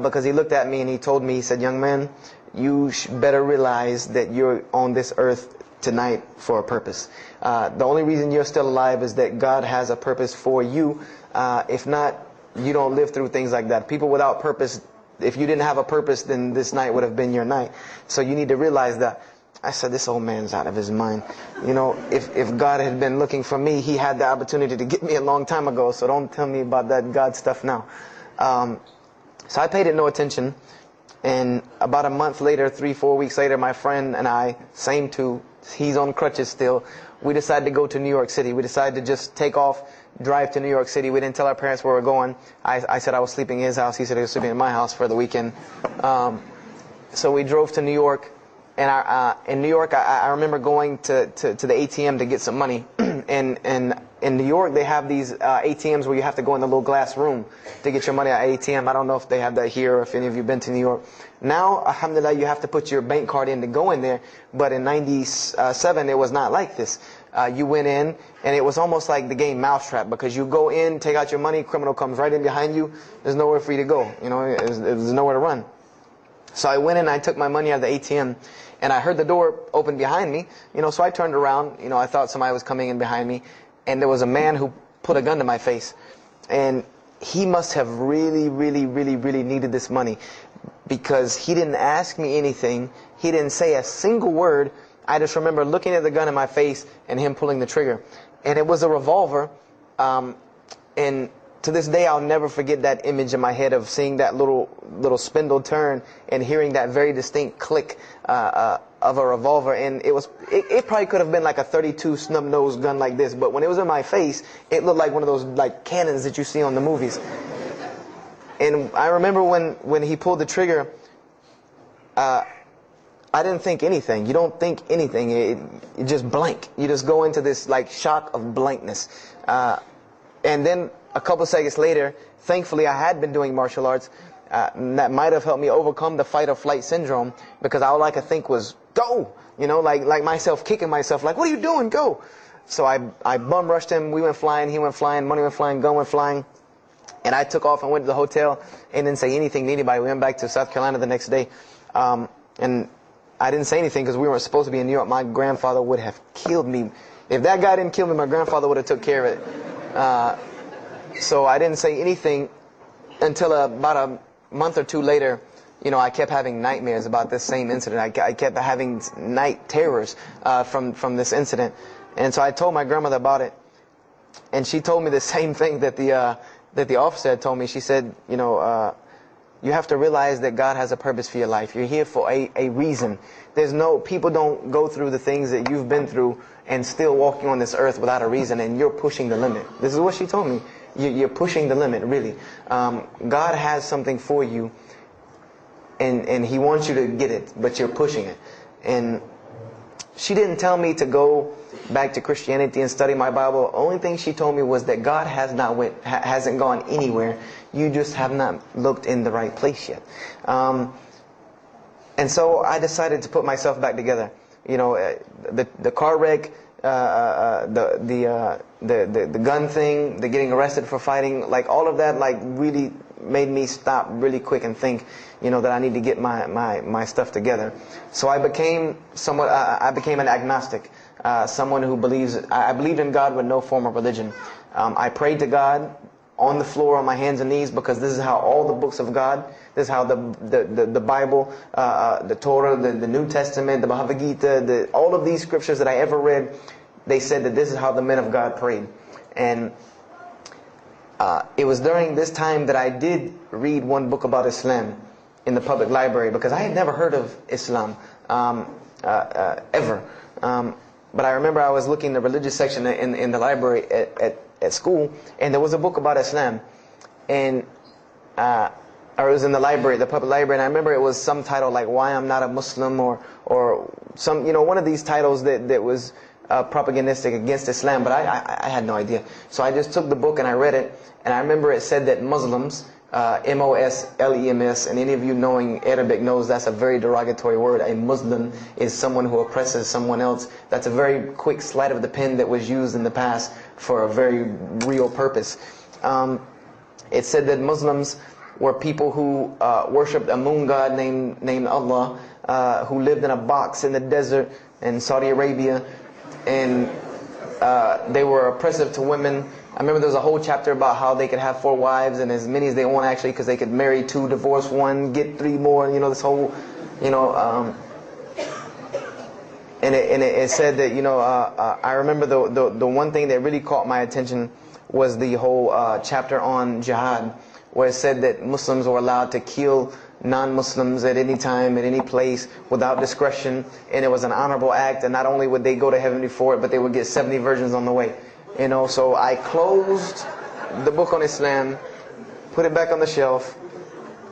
Speaker 1: because he looked at me and he told me, he said, young man, you better realize that you're on this earth tonight for a purpose. The only reason you're still alive is that God has a purpose for you. If not, you don't live through things like that. People without purpose, if you didn't have a purpose, then this night would have been your night. So you need to realize that. I said, this old man's out of his mind. You know, if God had been looking for me, he had the opportunity to get me a long time ago. So don't tell me about that God stuff now. So I paid it no attention. And about a month later, 3-4 weeks later, my friend and I, same two, he's on crutches still, we decided to go to New York City. We decided to just take off, drive to New York City. We didn't tell our parents where we were going. I said I was sleeping in his house. He said he was sleeping in my house for the weekend. So we drove to New York. And in New York, I remember going to the ATM to get some money. And in New York, they have these ATMs where you have to go in the little glass room to get your money at ATM. I don't know if they have that here or if any of you have been to New York. Now, alhamdulillah, you have to put your bank card in to go in there. But in 97, it was not like this. You went in, and it was almost like the game Mousetrap, because you go in, take out your money, criminal comes right in behind you. There's nowhere for you to go. You know, there's nowhere to run. So I went in and I took my money out of the ATM, and I heard the door open behind me. You know, so I turned around. You know, I thought somebody was coming in behind me, and there was a man who put a gun to my face. And he must have really, really, really, really needed this money, because he didn't ask me anything. He didn't say a single word. I just remember looking at the gun in my face and him pulling the trigger. And it was a revolver. And to this day, I'll never forget that image in my head of seeing that little spindle turn and hearing that very distinct click of a revolver. And it probably could have been like a 32 snub-nosed gun like this, but when it was in my face, it looked like one of those like cannons that you see on the movies. And I remember when he pulled the trigger, I didn't think anything. You don't think anything. You just blank. You just go into this like shock of blankness. And then a couple seconds later, thankfully I had been doing martial arts. That might have helped me overcome the fight or flight syndrome, because all I could think was, go! You know, like myself kicking myself, like, what are you doing? Go! So I bum rushed him. We went flying. He went flying. Money went flying. Gun went flying. And I took off and went to the hotel and didn't say anything to anybody. We went back to South Carolina the next day. And I didn't say anything because we weren't supposed to be in New York. My grandfather would have killed me. If that guy didn't kill me, my grandfather would have took care of it. So I didn't say anything until about a month or two later. You know, I kept having nightmares about this same incident. I kept having night terrors from this incident. And so I told my grandmother about it. And she told me the same thing that the officer had told me. She said, you know, you have to realize that God has a purpose for your life. You're here for a reason. People don't go through the things that you've been through and still walking on this earth without a reason, and you're pushing the limit. This is what she told me. You're pushing the limit, really. God has something for you, and He wants you to get it, but you're pushing it. And she didn't tell me to go back to Christianity and study my Bible. The only thing she told me was that God hasn't gone anywhere. You just have not looked in the right place yet. And so I decided to put myself back together. You know, the car wreck, the gun thing, the getting arrested for fighting, like all of that, like really made me stop really quick and think, that I need to get my stuff together. So I became an agnostic, someone who I believed in God with no form of religion. I prayed to God on the floor on my hands and knees, because this is how all the books of God, this is how the Bible, the Torah, the New Testament, the Bhagavad Gita, all of these scriptures that I ever read, they said that this is how the men of God prayed. And it was during this time that I did read one book about Islam in the public library, because I had never heard of Islam ever. But I remember I was looking in the religious section in the library at school, and there was a book about Islam, and or it was in the library, the public library, and I remember it was some title like "Why I'm Not a Muslim," or some, one of these titles that was propagandistic against Islam, but I had no idea. So I just took the book and I read it, and I remember it said that Muslims, M-O-S-L-E-M-S, and any of you knowing Arabic knows that's a very derogatory word. A Muslim is someone who oppresses someone else. That's a very quick sleight of the pen that was used in the past for a very real purpose. It said that Muslims were people who worshipped a moon god named Allah, who lived in a box in the desert in Saudi Arabia, and they were oppressive to women. I remember there was a whole chapter about how they could have 4 wives and as many as they want, actually, because they could marry 2, divorce 1, get 3 more. This whole, and it said that I remember the one thing that really caught my attention was the whole chapter on jihad, where it said that Muslims were allowed to kill non-Muslims at any time, at any place, without discretion, and it was an honorable act, and not only would they go to heaven before it, but they would get 70 virgins on the way. So I closed the book on Islam, put it back on the shelf,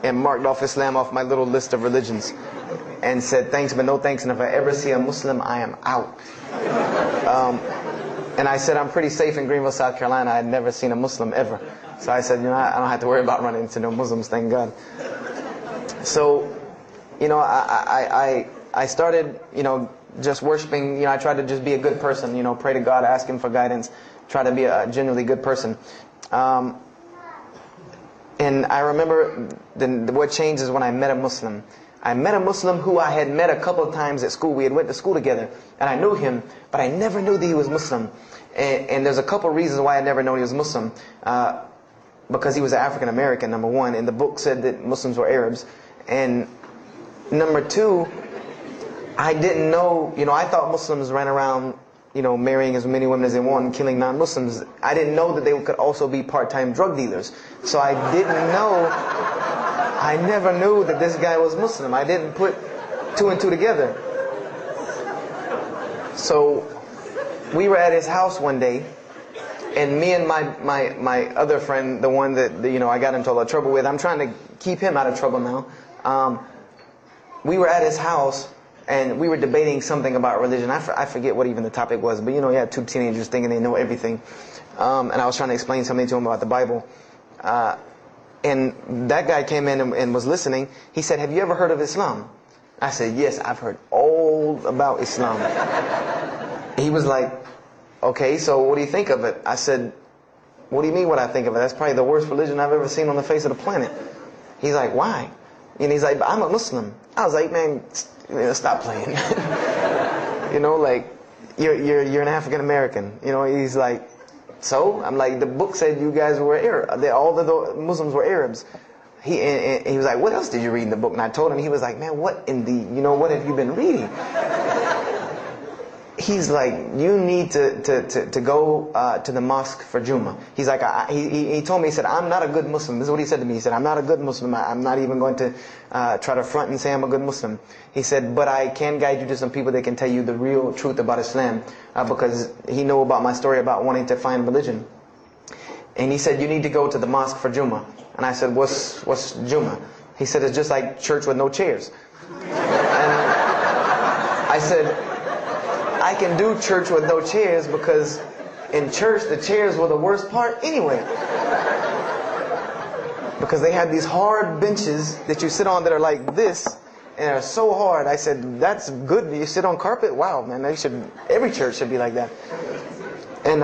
Speaker 1: and marked off Islam off my little list of religions, and said thanks but no thanks, and if I ever see a Muslim, I am out. And I said I'm pretty safe in Greenville, South Carolina. I had never seen a Muslim ever. So I said, I don't have to worry about running into no Muslims, thank God. So, I started, just worshiping. I tried to just be a good person, pray to God, ask Him for guidance, try to be a genuinely good person. And I remember what changed is when I met a Muslim. I met a Muslim who I had met a couple of times at school. We had went to school together, and I knew him, but I never knew that he was Muslim. And there's a couple of reasons why I never knew he was Muslim. Because he was African American, number one, and the book said that Muslims were Arabs. And number two, I didn't know, I thought Muslims ran around, marrying as many women as they want and killing non-Muslims. I didn't know that they could also be part-time drug dealers. So I never knew that this guy was Muslim. I didn't put 2 and 2 together. So we were at his house one day, and me and my other friend, the one that I got into a lot of trouble with, I'm trying to keep him out of trouble now. We were at his house, and we were debating something about religion. I forget what even the topic was, but you had 2 teenagers thinking they know everything. And I was trying to explain something to him about the Bible. And that guy came in and was listening. He said, "Have you ever heard of Islam?" I said, "Yes, I've heard all about Islam." He was like, "Okay, so what do you think of it?" I said, "What do you mean what I think of it? That's probably the worst religion I've ever seen on the face of the planet." He's like, "Why?" And he's like, "I'm a Muslim." I was like, "Man, stop playing." You're an African American. He's like, "So?" I'm like, "The book said you guys were Arab. All the Muslims were Arabs." He was like, "What else did you read in the book?" And I told him. He was like, "Man, what in the, what have you been reading?" He's like, "You need to go to the mosque for Jummah." He's like, he told me, he said, "I'm not a good Muslim." This is what he said to me. He said, "I'm not a good Muslim. I'm not even going to try to front and say I'm a good Muslim." He said, "But I can guide you to some people that can tell you the real truth about Islam," because he knew about my story about wanting to find religion. And he said, "You need to go to the mosque for Jummah." And I said, What's Jummah?" He said, "It's just like church with no chairs." And I said, "I can do church with no chairs because in church the chairs were the worst part anyway." Because they had these hard benches that you sit on that are like this, and they're so hard. I said, "That's good. You sit on carpet? Wow, man, every church should be like that." And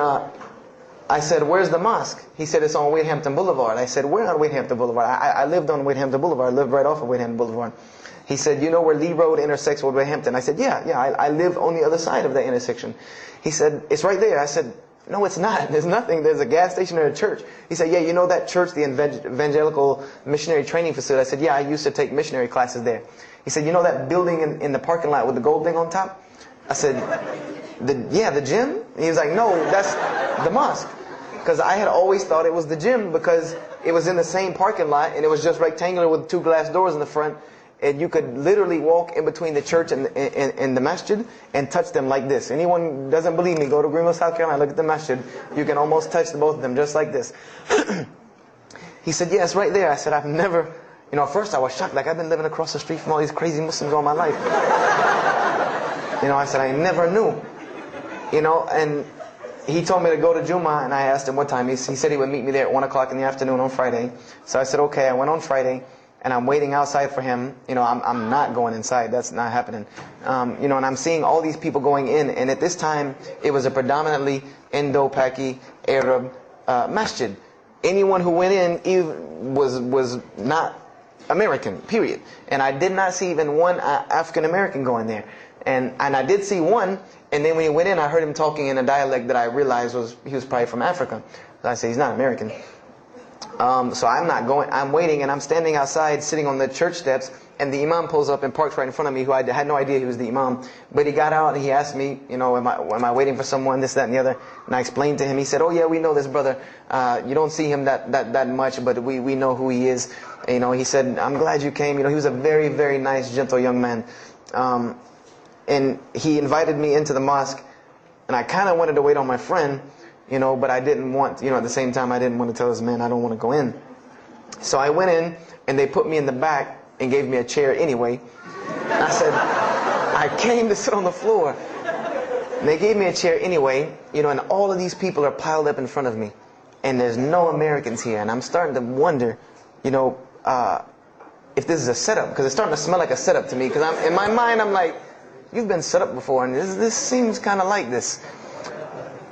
Speaker 1: I said, where's the mosque? He said, it's on Wadehampton Boulevard. I said, where on Wadehampton Boulevard? I lived on Wadehampton Boulevard. I lived right off of Wadehampton Boulevard. He said, you know where Lee Road intersects with Wadehampton? I said, yeah, I live on the other side of that intersection. He said, it's right there. I said, no, it's not. There's nothing. There's a gas station or a church. He said, yeah, you know that church, the Evangelical Missionary Training Facility? I said, yeah, I used to take missionary classes there. He said, you know that building in the parking lot with the gold thing on top? I said, the gym? He was like, no, that's the mosque. Because I had always thought it was the gym because it was in the same parking lot and it was just rectangular with 2 glass doors in the front. And you could literally walk in between the church and the masjid and touch them like this. Anyone doesn't believe me, go to Greenville, South Carolina, look at the masjid. You can almost touch both of them just like this. He said, yeah, it's right there. I said, I've never, at first I was shocked. Like, I've been living across the street from all these crazy Muslims all my life. I said, I never knew. And he told me to go to Jummah, and I asked him what time. He said he would meet me there at 1 o'clock in the afternoon on Friday. So I said, okay. I went on Friday. And I'm waiting outside for him. I'm not going inside. That's not happening. And I'm seeing all these people going in. And at this time, it was a predominantly Indo-Paki Arab masjid. Anyone who went in was not American, period. And I did not see even one African American going there. And I did see one. And then when he went in, I heard him talking in a dialect that I realized he was probably from Africa. So I said, he's not American. So I'm not going. I'm waiting, and I'm standing outside, sitting on the church steps, and the imam pulls up and parks right in front of me, who I had no idea he was the imam. But he got out and he asked me, am I waiting for someone, this, that, and the other? And I explained to him. He said, oh yeah, we know this brother. You don't see him that much, but we know who he is. He said, I'm glad you came. He was a very, very nice, gentle young man. And he invited me into the mosque, and I kind of wanted to wait on my friend. But I didn't want, at the same time, I didn't want to tell this man I don't want to go in. So I went in, and they put me in the back and gave me a chair anyway. And I said, I came to sit on the floor. And they gave me a chair anyway, and all of these people are piled up in front of me. And there's no Americans here. And I'm starting to wonder, if this is a setup. Because it's starting to smell like a setup to me. Because in my mind, I'm like, you've been set up before, and this seems kind of like this.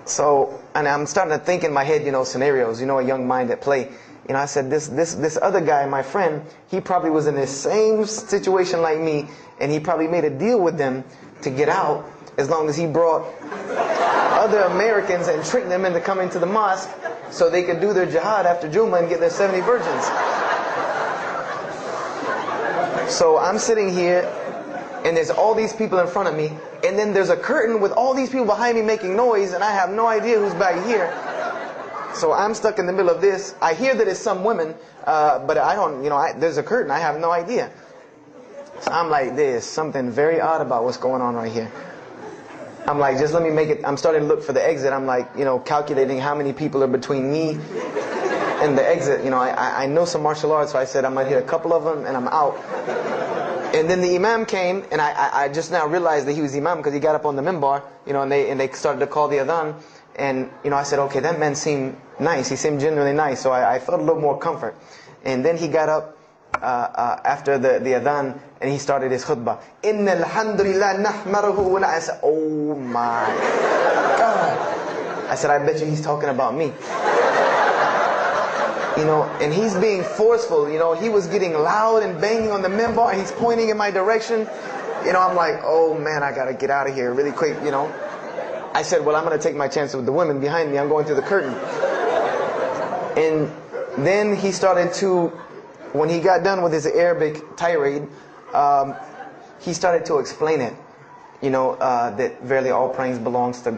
Speaker 1: So, and I'm starting to think in my head, scenarios, a young mind at play. I said, this other guy, my friend, he probably was in the same situation like me, and he probably made a deal with them to get out as long as he brought other Americans and tricked them into coming to the mosque so they could do their jihad after Jummah and get their 70 virgins. So I'm sitting here, and there's all these people in front of me, and then there's a curtain with all these people behind me making noise, and I have no idea who's back here. So I'm stuck in the middle of this. I hear that it's some women, but I don't, there's a curtain. I have no idea. So I'm like, there's something very odd about what's going on right here. I'm like, just let me make it. I'm starting to look for the exit. I'm like, calculating how many people are between me and the exit. I know some martial arts, so I said I might hit a couple of them, and I'm out. And then the imam came, and I just now realized that he was the imam because he got up on the minbar, and they started to call the adhan. And, I said, okay, that man seemed nice. He seemed genuinely nice. So I felt a little more comfort. And then he got up after the adhan, and he started his khutbah. Inna alhamdulillah nahmaruhu wa I said, oh my God. I said, I bet you he's talking about me. And he's being forceful. He was getting loud and banging on the minbar, and he's pointing in my direction. I'm like, oh man, I got to get out of here really quick, I said, well, I'm going to take my chance with the women behind me. I'm going through the curtain. And then he started to, when he got done with his Arabic tirade, he started to explain it. That verily all praise belongs to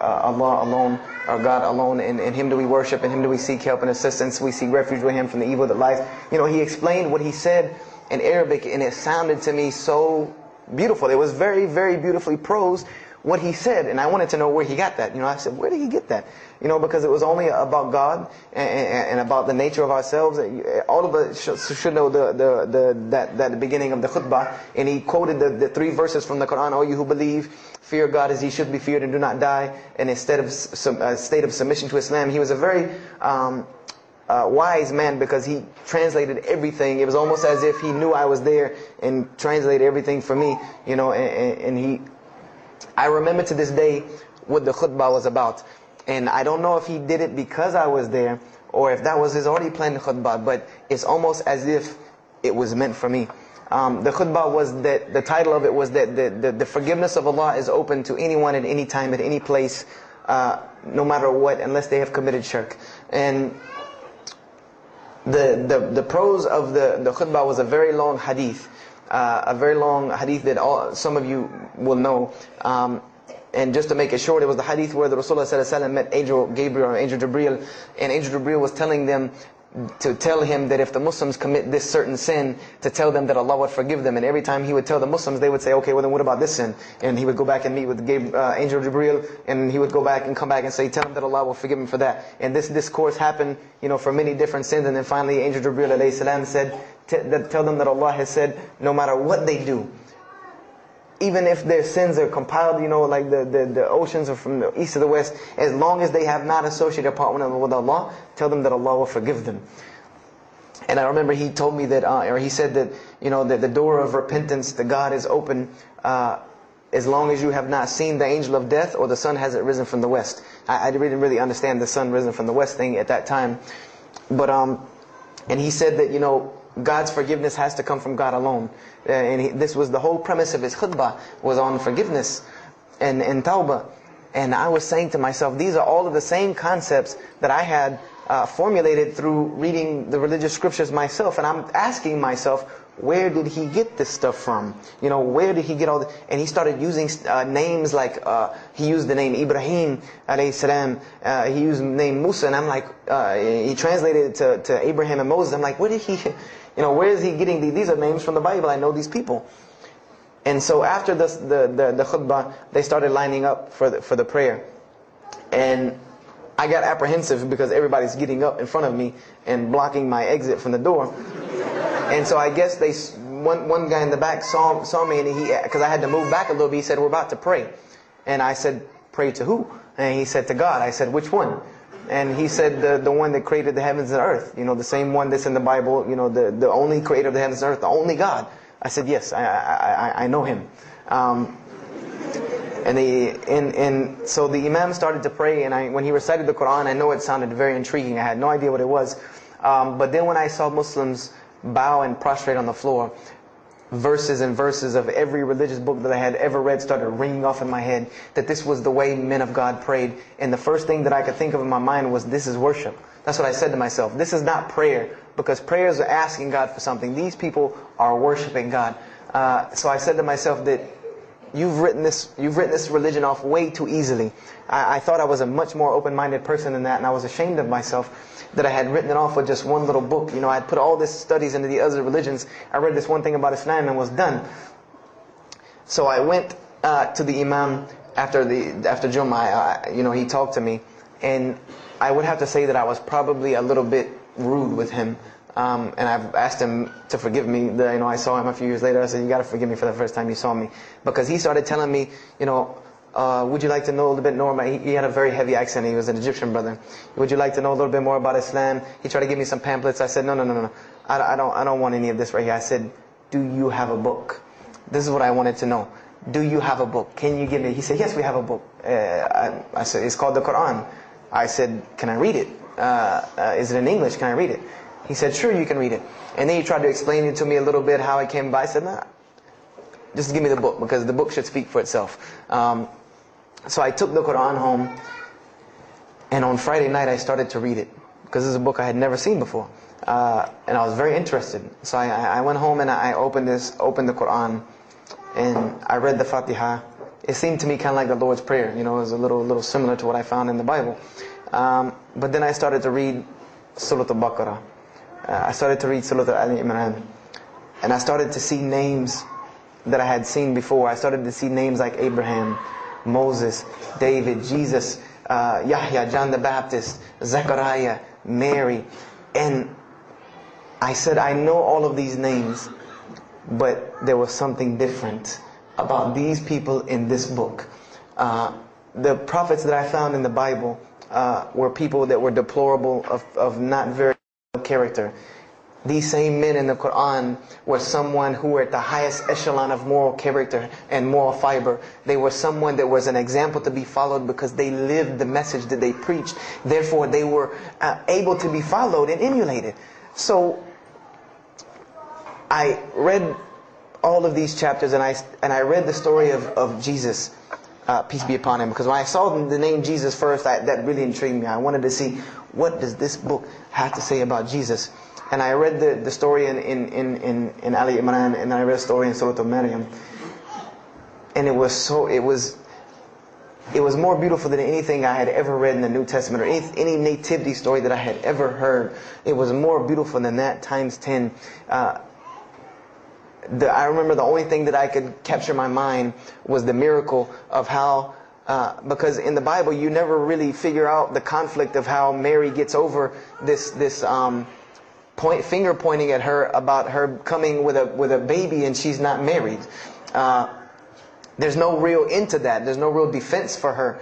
Speaker 1: Allah alone, or God alone, and Him do we worship, and Him do we seek help and assistance. We seek refuge with Him from the evil that lies. He explained what he said in Arabic, and it sounded to me so beautiful. It was very, very beautifully prosed, what he said, and I wanted to know where he got that. I said, where did he get that? Because it was only about God and about the nature of ourselves. All of us should know that the beginning of the khutbah, and he quoted the 3 verses from the Quran. O you who believe, fear God as He should be feared and do not die. And instead of a state of submission to Islam, he was a very wise man because he translated everything. It was almost as if he knew I was there and translated everything for me. And he. I remember to this day what the khutbah was about. And I don't know if he did it because I was there, or if that was his already planned khutbah, but it's almost as if it was meant for me. The khutbah was that, the title of it was that the forgiveness of Allah is open to anyone at any time, at any place, no matter what, unless they have committed shirk. And the prose of the khutbah was a very long hadith. A very long hadith that some of you will know. And just to make it short, it was the hadith where the Rasulullah ﷺ met Angel Gabriel or Angel Jibreel, and Angel Jibreel was telling them to tell him that if the Muslims commit this certain sin, to tell them that Allah would forgive them. And every time he would tell the Muslims, they would say, okay, well then what about this sin? And he would go back and meet with Angel Jibreel, and he would go back and come back and say, tell them that Allah will forgive him for that. And this discourse happened, for many different sins. And then finally Angel Jibreel alayhi salam said, tell them that Allah has said, no matter what they do, even if their sins are compiled, like the oceans are from the east to the west, as long as they have not associated a partner with Allah, tell them that Allah will forgive them. And I remember he told me that, or he said that, that the door of repentance to God is open as long as you have not seen the angel of death or the sun hasn't risen from the west. I didn't really understand the sun risen from the west thing at that time. But, and he said that, God's forgiveness has to come from God alone. And this was the whole premise of his khutbah, was on forgiveness and tawbah. And I was saying to myself, these are all of the same concepts that I had formulated through reading the religious scriptures myself. And I'm asking myself, where did he get this stuff from? Where did he get all this? And he started using names like, he used the name Ibrahim alayhi salam, he used the name Musa, and I'm like, he translated it to Abraham and Moses. I'm like, where did he, where is he getting these? These are names from the Bible. I know these people. And so after the khutbah, they started lining up for the prayer. And I got apprehensive because everybody's getting up in front of me and blocking my exit from the door. And so I guess one guy in the back saw me, and because I had to move back a little bit, he said, we're about to pray. And I said, pray to who? And he said, to God. I said, which one? And he said, the one that created the heavens and earth. The same one that's in the Bible, the only creator of the heavens and earth, the only God. I said, yes, I know him. And so the Imam started to pray, and when he recited the Quran, I know it sounded very intriguing. I had no idea what it was. But then when I saw Muslims bow and prostrate on the floor, verses and verses of every religious book that I had ever read started ringing off in my head, that this was the way men of God prayed. And the first thing that I could think of in my mind was, this is worship. That's what I said to myself. This is not prayer, because prayers are asking God for something. These people are worshiping God. So I said to myself that you've written this religion off way too easily. I thought I was a much more open-minded person than that, and I was ashamed of myself that I had written it off with just one little book. I had put all this studies into the other religions. I read this one thing about Islam and was done. So I went to the Imam after Jummah. He talked to me, and I would have to say that I was probably a little bit rude with him. And I've asked him to forgive me. I saw him a few years later. I said, you got to forgive me for the first time you saw me. Because he started telling me, would you like to know a little bit more about... He had a very heavy accent. He was an Egyptian brother. Would you like to know a little bit more about Islam? He tried to give me some pamphlets. I said, no. I don't want any of this right here. I said, do you have a book? This is what I wanted to know. Do you have a book? Can you give me... He said, yes, we have a book. I said, it's called the Quran. I said, can I read it? Is it in English? Can I read it? He said, sure, you can read it. And then he tried to explain it to me a little bit, how it came by. I said, nah, just give me the book, because the book should speak for itself. So I took the Quran home, and on Friday night I started to read it, because this is a book I had never seen before. And I was very interested. So I went home and I opened the Quran, and I read the Fatiha. It seemed to me kind of like the Lord's Prayer. It was a little similar to what I found in the Bible. But then I started to read Surah Al-Baqarah. I started to read Surah Al-Imran. And I started to see names that I had seen before. I started to see names like Abraham, Moses, David, Jesus, Yahya, John the Baptist, Zechariah, Mary. And I said, I know all of these names, but there was something different about these people in this book. The prophets that I found in the Bible were people that were deplorable, of not very good character. These same men in the Quran were someone who were at the highest echelon of moral character and moral fiber. They were someone that was an example to be followed because they lived the message that they preached. Therefore, they were able to be followed and emulated. So, I read all of these chapters and I read the story of Jesus, peace be upon him. Because when I saw the name Jesus first, that really intrigued me. I wanted to see, what does this book have to say about Jesus? And I read the story in Ali Imran, and I read a story in Surah Al-Maryam. And it was more beautiful than anything I had ever read in the New Testament, or any nativity story that I had ever heard. It was more beautiful than that, times 10. I remember the only thing that I could capture in my mind was the miracle of how, because in the Bible you never really figure out the conflict of how Mary gets over this finger pointing at her about her coming with a baby and she's not married. There's no real end to that. There's no real defense for her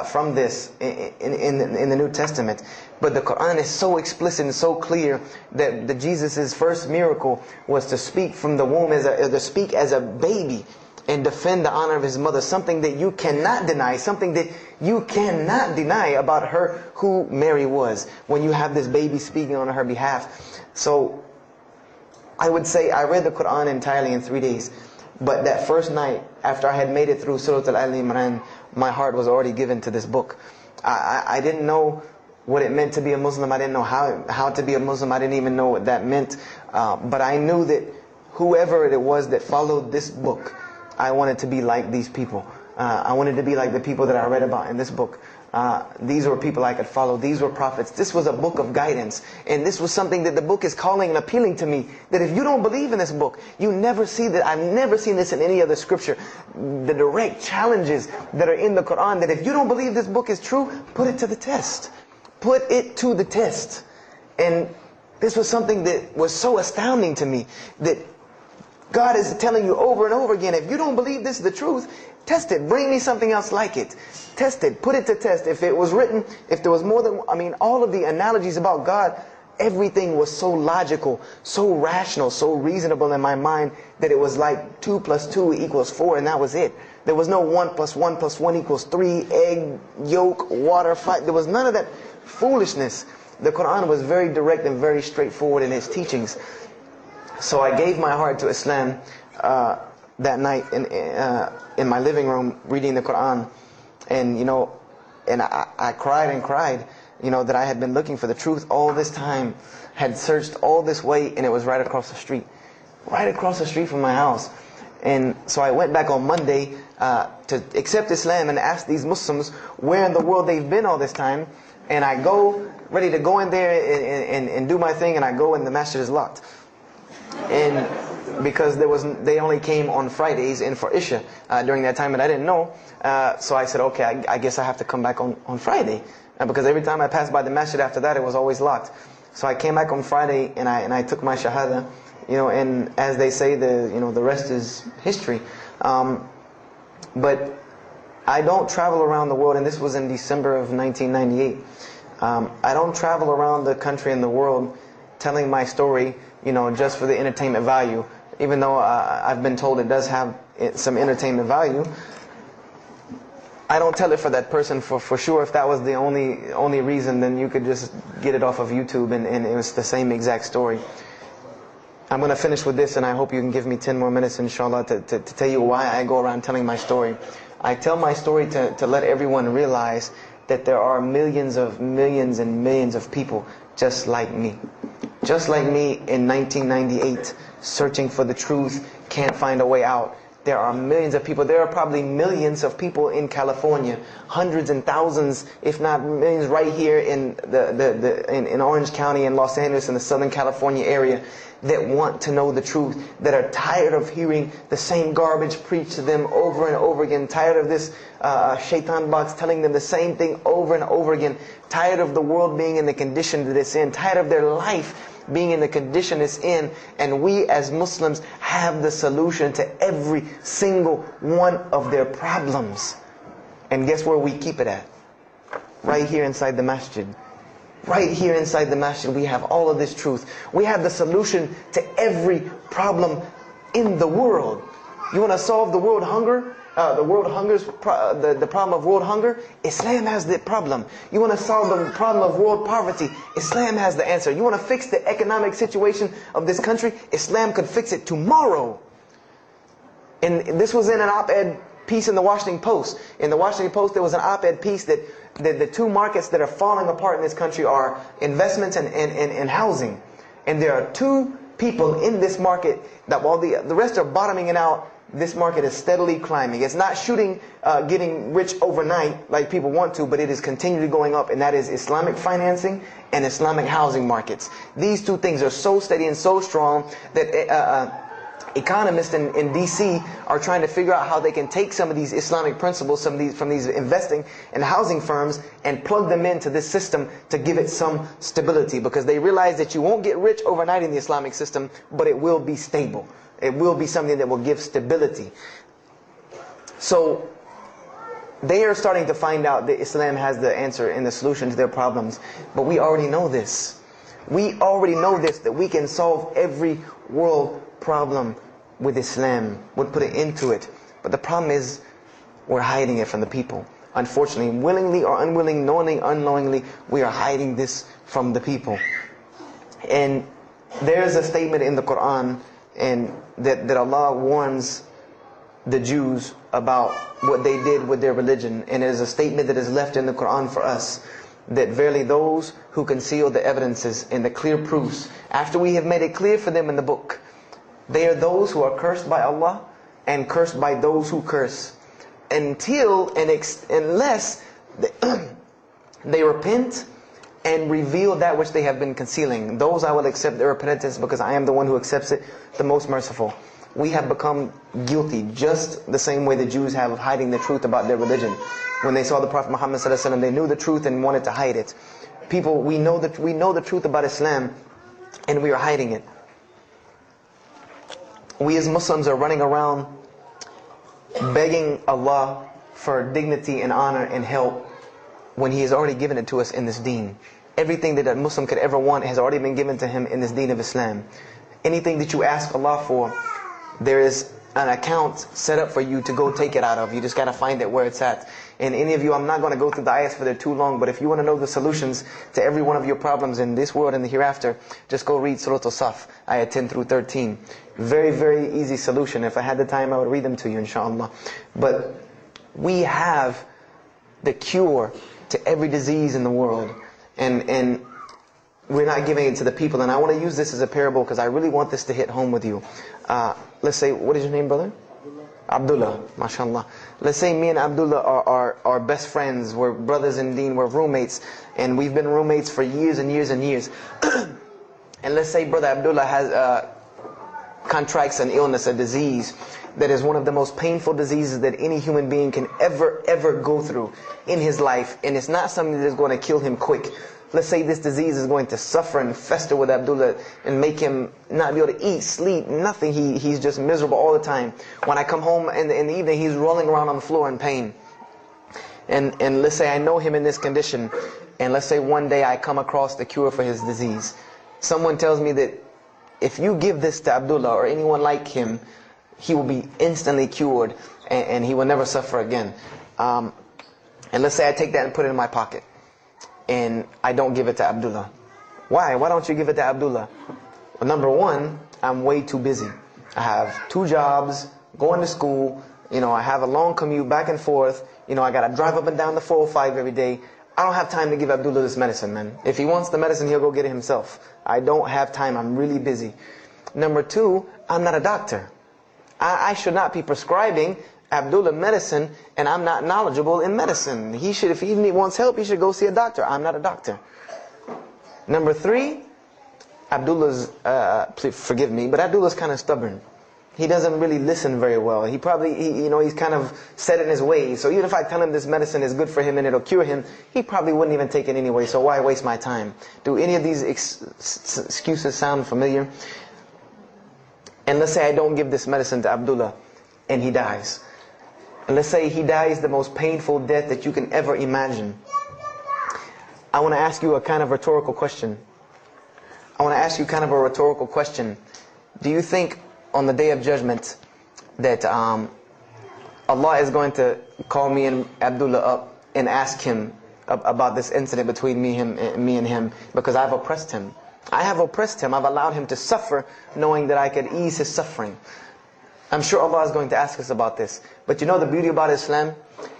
Speaker 1: from this in the New Testament. But the Quran is so explicit and so clear that Jesus' first miracle was to speak from the womb, to speak as a baby and defend the honor of his mother. Something that you cannot deny. Something that you cannot deny about her, who Mary was, when you have this baby speaking on her behalf. So, I would say I read the Quran entirely in 3 days. But that first night, after I had made it through Surah Al-Imran, my heart was already given to this book. I didn't know what it meant to be a Muslim. I didn't know how to be a Muslim. I didn't even know what that meant. But I knew that whoever it was that followed this book, I wanted to be like these people. I wanted to be like the people that I read about in this book. These were people I could follow. These were prophets. This was a book of guidance. And this was something that the book is calling and appealing to me. That if you don't believe in this book, you never see that. I've never seen this in any other scripture. The direct challenges that are in the Quran, that if you don't believe this book is true, put it to the test. Put it to the test. And this was something that was so astounding to me, that God is telling you over and over again, if you don't believe this is the truth, test it. Bring me something else like it. Test it. Put it to test. If it was written, if there was more than, all of the analogies about God, everything was so logical, so rational, so reasonable in my mind that it was like 2 + 2 = 4, and that was it. There was no 1 + 1 + 1 = 3, egg, yolk, water, fight. There was none of that foolishness. The Quran was very direct and very straightforward in its teachings. So I gave my heart to Islam that night in my living room, reading the Quran. And I cried and cried, that I had been looking for the truth all this time, had searched all this way, and it was right across the street. Right across the street from my house. And so I went back on Monday to accept Islam and ask these Muslims where in the world they've been all this time. And I go, ready to go in there and do my thing, and I go and the masjid is locked. And because they only came on Fridays and for Isha during that time, and I didn't know. So I said, okay, I guess I have to come back on Friday, because every time I passed by the masjid after that, it was always locked. So I came back on Friday and I took my shahada, and as they say, the rest is history. But I don't travel around the world, and this was in December of 1998. I don't travel around the country and the world telling my story, just for the entertainment value. Even though I've been told it does have some entertainment value, I don't tell it for that person for sure. If that was the only reason, then you could just get it off of YouTube and it was the same exact story. I'm going to finish with this, and I hope you can give me 10 more minutes, inshallah, to tell you why I go around telling my story. I tell my story to let everyone realize that there are millions and millions of people just like me. Just like me in 1998, searching for the truth, can't find a way out. There are millions of people. There are probably millions of people in California, hundreds and thousands, if not millions, right here in in Orange County and Los Angeles in the Southern California area, that want to know the truth, that are tired of hearing the same garbage preached to them over and over again, tired of this shaitan box telling them the same thing over and over again, tired of the world being in the condition that it's in, tired of their life being in the condition it's in. And we as Muslims have the solution to every single one of their problems. And guess where we keep it at? Right here inside the masjid. Right here inside the masjid, we have all of this truth. We have the solution to every problem in the world. You want to solve the world hunger? The problem of world hunger? Islam has the problem. You want to solve the problem of world poverty? Islam has the answer. You want to fix the economic situation of this country? Islam could fix it tomorrow. And this was in an op-ed piece in the Washington Post. In the Washington Post, there was an op-ed piece that the two markets that are falling apart in this country are investments and housing. And there are two people in this market that while the rest are bottoming it out, this market is steadily climbing. It's not getting rich overnight like people want to, but it is continually going up, and that is Islamic financing and Islamic housing markets. These two things are so steady and so strong that economists in DC are trying to figure out how they can take some of these Islamic principles, from these investing and housing firms, and plug them into this system to give it some stability, because they realize that you won't get rich overnight in the Islamic system, but it will be stable. It will be something that will give stability. So they are starting to find out that Islam has the answer and the solution to their problems. But we already know this. We already know this, that we can solve every world problem with Islam, would put it into it. But the problem is, we're hiding it from the people. Unfortunately, willingly or unwilling, knowingly, unknowingly, we are hiding this from the people. And there's a statement in the Quran and that Allah warns the Jews about what they did with their religion. And it is a statement that is left in the Quran for us, that verily those who conceal the evidences and the clear proofs, after we have made it clear for them in the book, they are those who are cursed by Allah and cursed by those who curse, unless they repent and reveal that which they have been concealing. Those I will accept their repentance, because I am the one who accepts it, the most merciful. We have become guilty just the same way the Jews have of hiding the truth about their religion. When they saw the Prophet Muhammad ﷺ, they knew the truth and wanted to hide it. People, we know the truth about Islam, and we are hiding it. We as Muslims are running around begging Allah for dignity and honor and help when He has already given it to us in this deen. Everything that a Muslim could ever want has already been given to him in this deen of Islam. Anything that you ask Allah for, there is an account set up for you to go take it out of. You just got to find it where it's at. And any of you, I'm not going to go through the ayahs for they're too long, but if you want to know the solutions to every one of your problems in this world and the hereafter, just go read Surah Al-Saf, ayah 10 through 13. Very, very easy solution. If I had the time, I would read them to you, inshallah. But we have the cure to every disease in the world. And we're not giving it to the people. And I want to use this as a parable because I really want this to hit home with you. Let's say, what is your name, brother? Abdullah, mashallah. Let's say me and Abdullah are best friends. We're brothers in deen. We're roommates. And we've been roommates for years and years and years. And let's say brother Abdullah has contracts an illness, a disease that is one of the most painful diseases that any human being can ever go through in his life. And it's not something that is going to kill him quick. Let's say this disease is going to suffer and fester with Abdullah and make him not be able to eat, sleep, nothing. He's just miserable all the time. When I come home in the evening, he's rolling around on the floor in pain. And let's say I know him in this condition. And let's say one day I come across the cure for his disease. Someone tells me that if you give this to Abdullah or anyone like him, he will be instantly cured and he will never suffer again. And let's say I take that and put it in my pocket. And I don't give it to Abdullah. Why? Why don't you give it to Abdullah? Well, number one, I'm way too busy. I have 2 jobs, going to school, I have a long commute back and forth, I gotta drive up and down the 405 every day. I don't have time to give Abdullah this medicine, man. If he wants the medicine, he'll go get it himself. I don't have time, I'm really busy. Number 2, I'm not a doctor. I should not be prescribing Abdullah medicine, and I'm not knowledgeable in medicine. If he wants help, he should go see a doctor. I'm not a doctor. Number 3, Abdullah's, please forgive me, but Abdullah's kind of stubborn. He doesn't really listen very well. He probably, he's kind of set in his ways. So even if I tell him this medicine is good for him and it'll cure him, he probably wouldn't even take it anyway. So why waste my time? Do any of these excuses sound familiar? And let's say I don't give this medicine to Abdullah and he dies. And let's say he dies the most painful death that you can ever imagine. I want to ask you a kind of rhetorical question. I want to ask you kind of a rhetorical question. Do you think on the Day of Judgment that Allah is going to call me and Abdullah up and ask him about this incident between me and him because I've oppressed him? I have oppressed him. I've allowed him to suffer knowing that I could ease his suffering. I'm sure Allah is going to ask us about this. But you know the beauty about Islam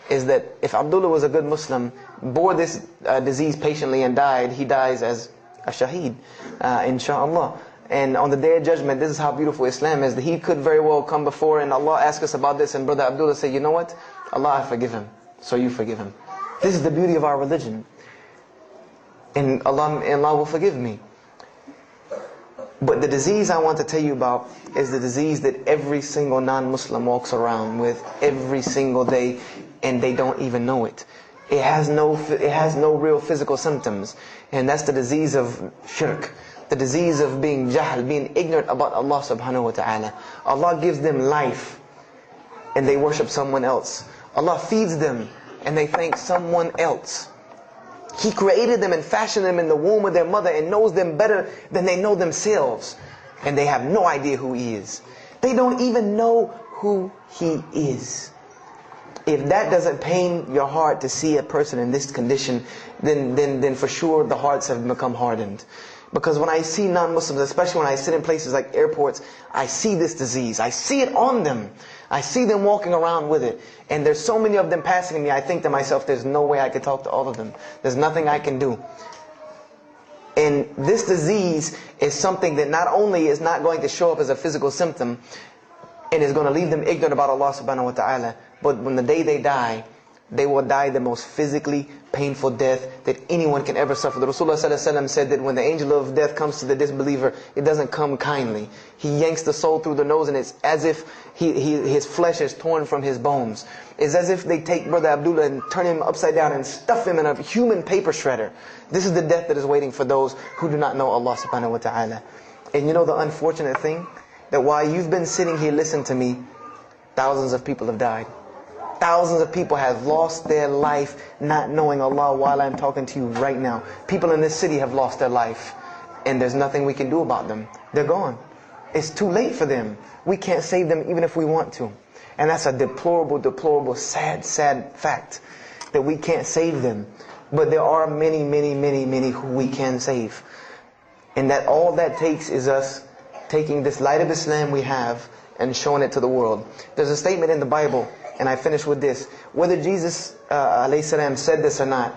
Speaker 1: is that if Abdullah was a good Muslim, bore this disease patiently and died, he dies as a shaheed, inshaAllah. And on the Day of Judgment, this is how beautiful Islam is, that he could very well come before and Allah ask us about this, and Brother Abdullah say, you know what? Allah, I forgive him, so you forgive him. This is the beauty of our religion. And Allah will forgive me. But the disease I want to tell you about is the disease that every single non-Muslim walks around with every single day, and they don't even know it. It has no real physical symptoms. And that's the disease of shirk. The disease of being jahl, being ignorant about Allah subhanahu wa ta'ala. Allah gives them life and they worship someone else. Allah feeds them and they thank someone else. He created them and fashioned them in the womb of their mother and knows them better than they know themselves. And they have no idea who He is. They don't even know who He is. If that doesn't pain your heart to see a person in this condition, then for sure the hearts have become hardened. Because when I see non-Muslims, especially when I sit in places like airports, I see this disease. I see it on them. I see them walking around with it. And there's so many of them passing me, I think to myself, there's no way I could talk to all of them. There's nothing I can do. And this disease is something that not only is not going to show up as a physical symptom, and is going to leave them ignorant about Allah subhanahu wa ta'ala, but when the day they die, they will die the most physically painful death that anyone can ever suffer. The Rasulullah sallallahu alaihi wasallam said that when the angel of death comes to the disbeliever, it doesn't come kindly. He yanks the soul through the nose and it's as if his flesh is torn from his bones. It's as if they take Brother Abdullah and turn him upside down and stuff him in a human paper shredder. This is the death that is waiting for those who do not know Allah subhanahu wa ta'ala. And you know the unfortunate thing? That while you've been sitting here listening to me, thousands of people have died. Thousands of people have lost their life not knowing Allah while I'm talking to you right now. People in this city have lost their life. And there's nothing we can do about them. They're gone. It's too late for them. We can't save them even if we want to. And that's a deplorable, deplorable, sad, sad fact. That we can't save them. But there are many, many, many, many who we can save. And that all that takes is us taking this light of Islam we have and showing it to the world. There's a statement in the Bible, and I finish with this. Whether Jesus alayhi salam said this or not,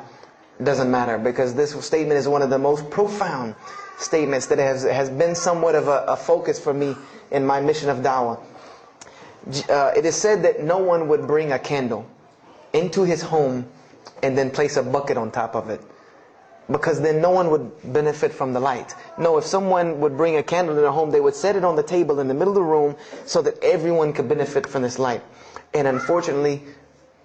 Speaker 1: doesn't matter, because this statement is one of the most profound statements that has been somewhat of a focus for me in my mission of da'wah. It is said that no one would bring a candle into his home and then place a bucket on top of it, because then no one would benefit from the light. No, if someone would bring a candle in their home, they would set it on the table in the middle of the room so that everyone could benefit from this light. And unfortunately,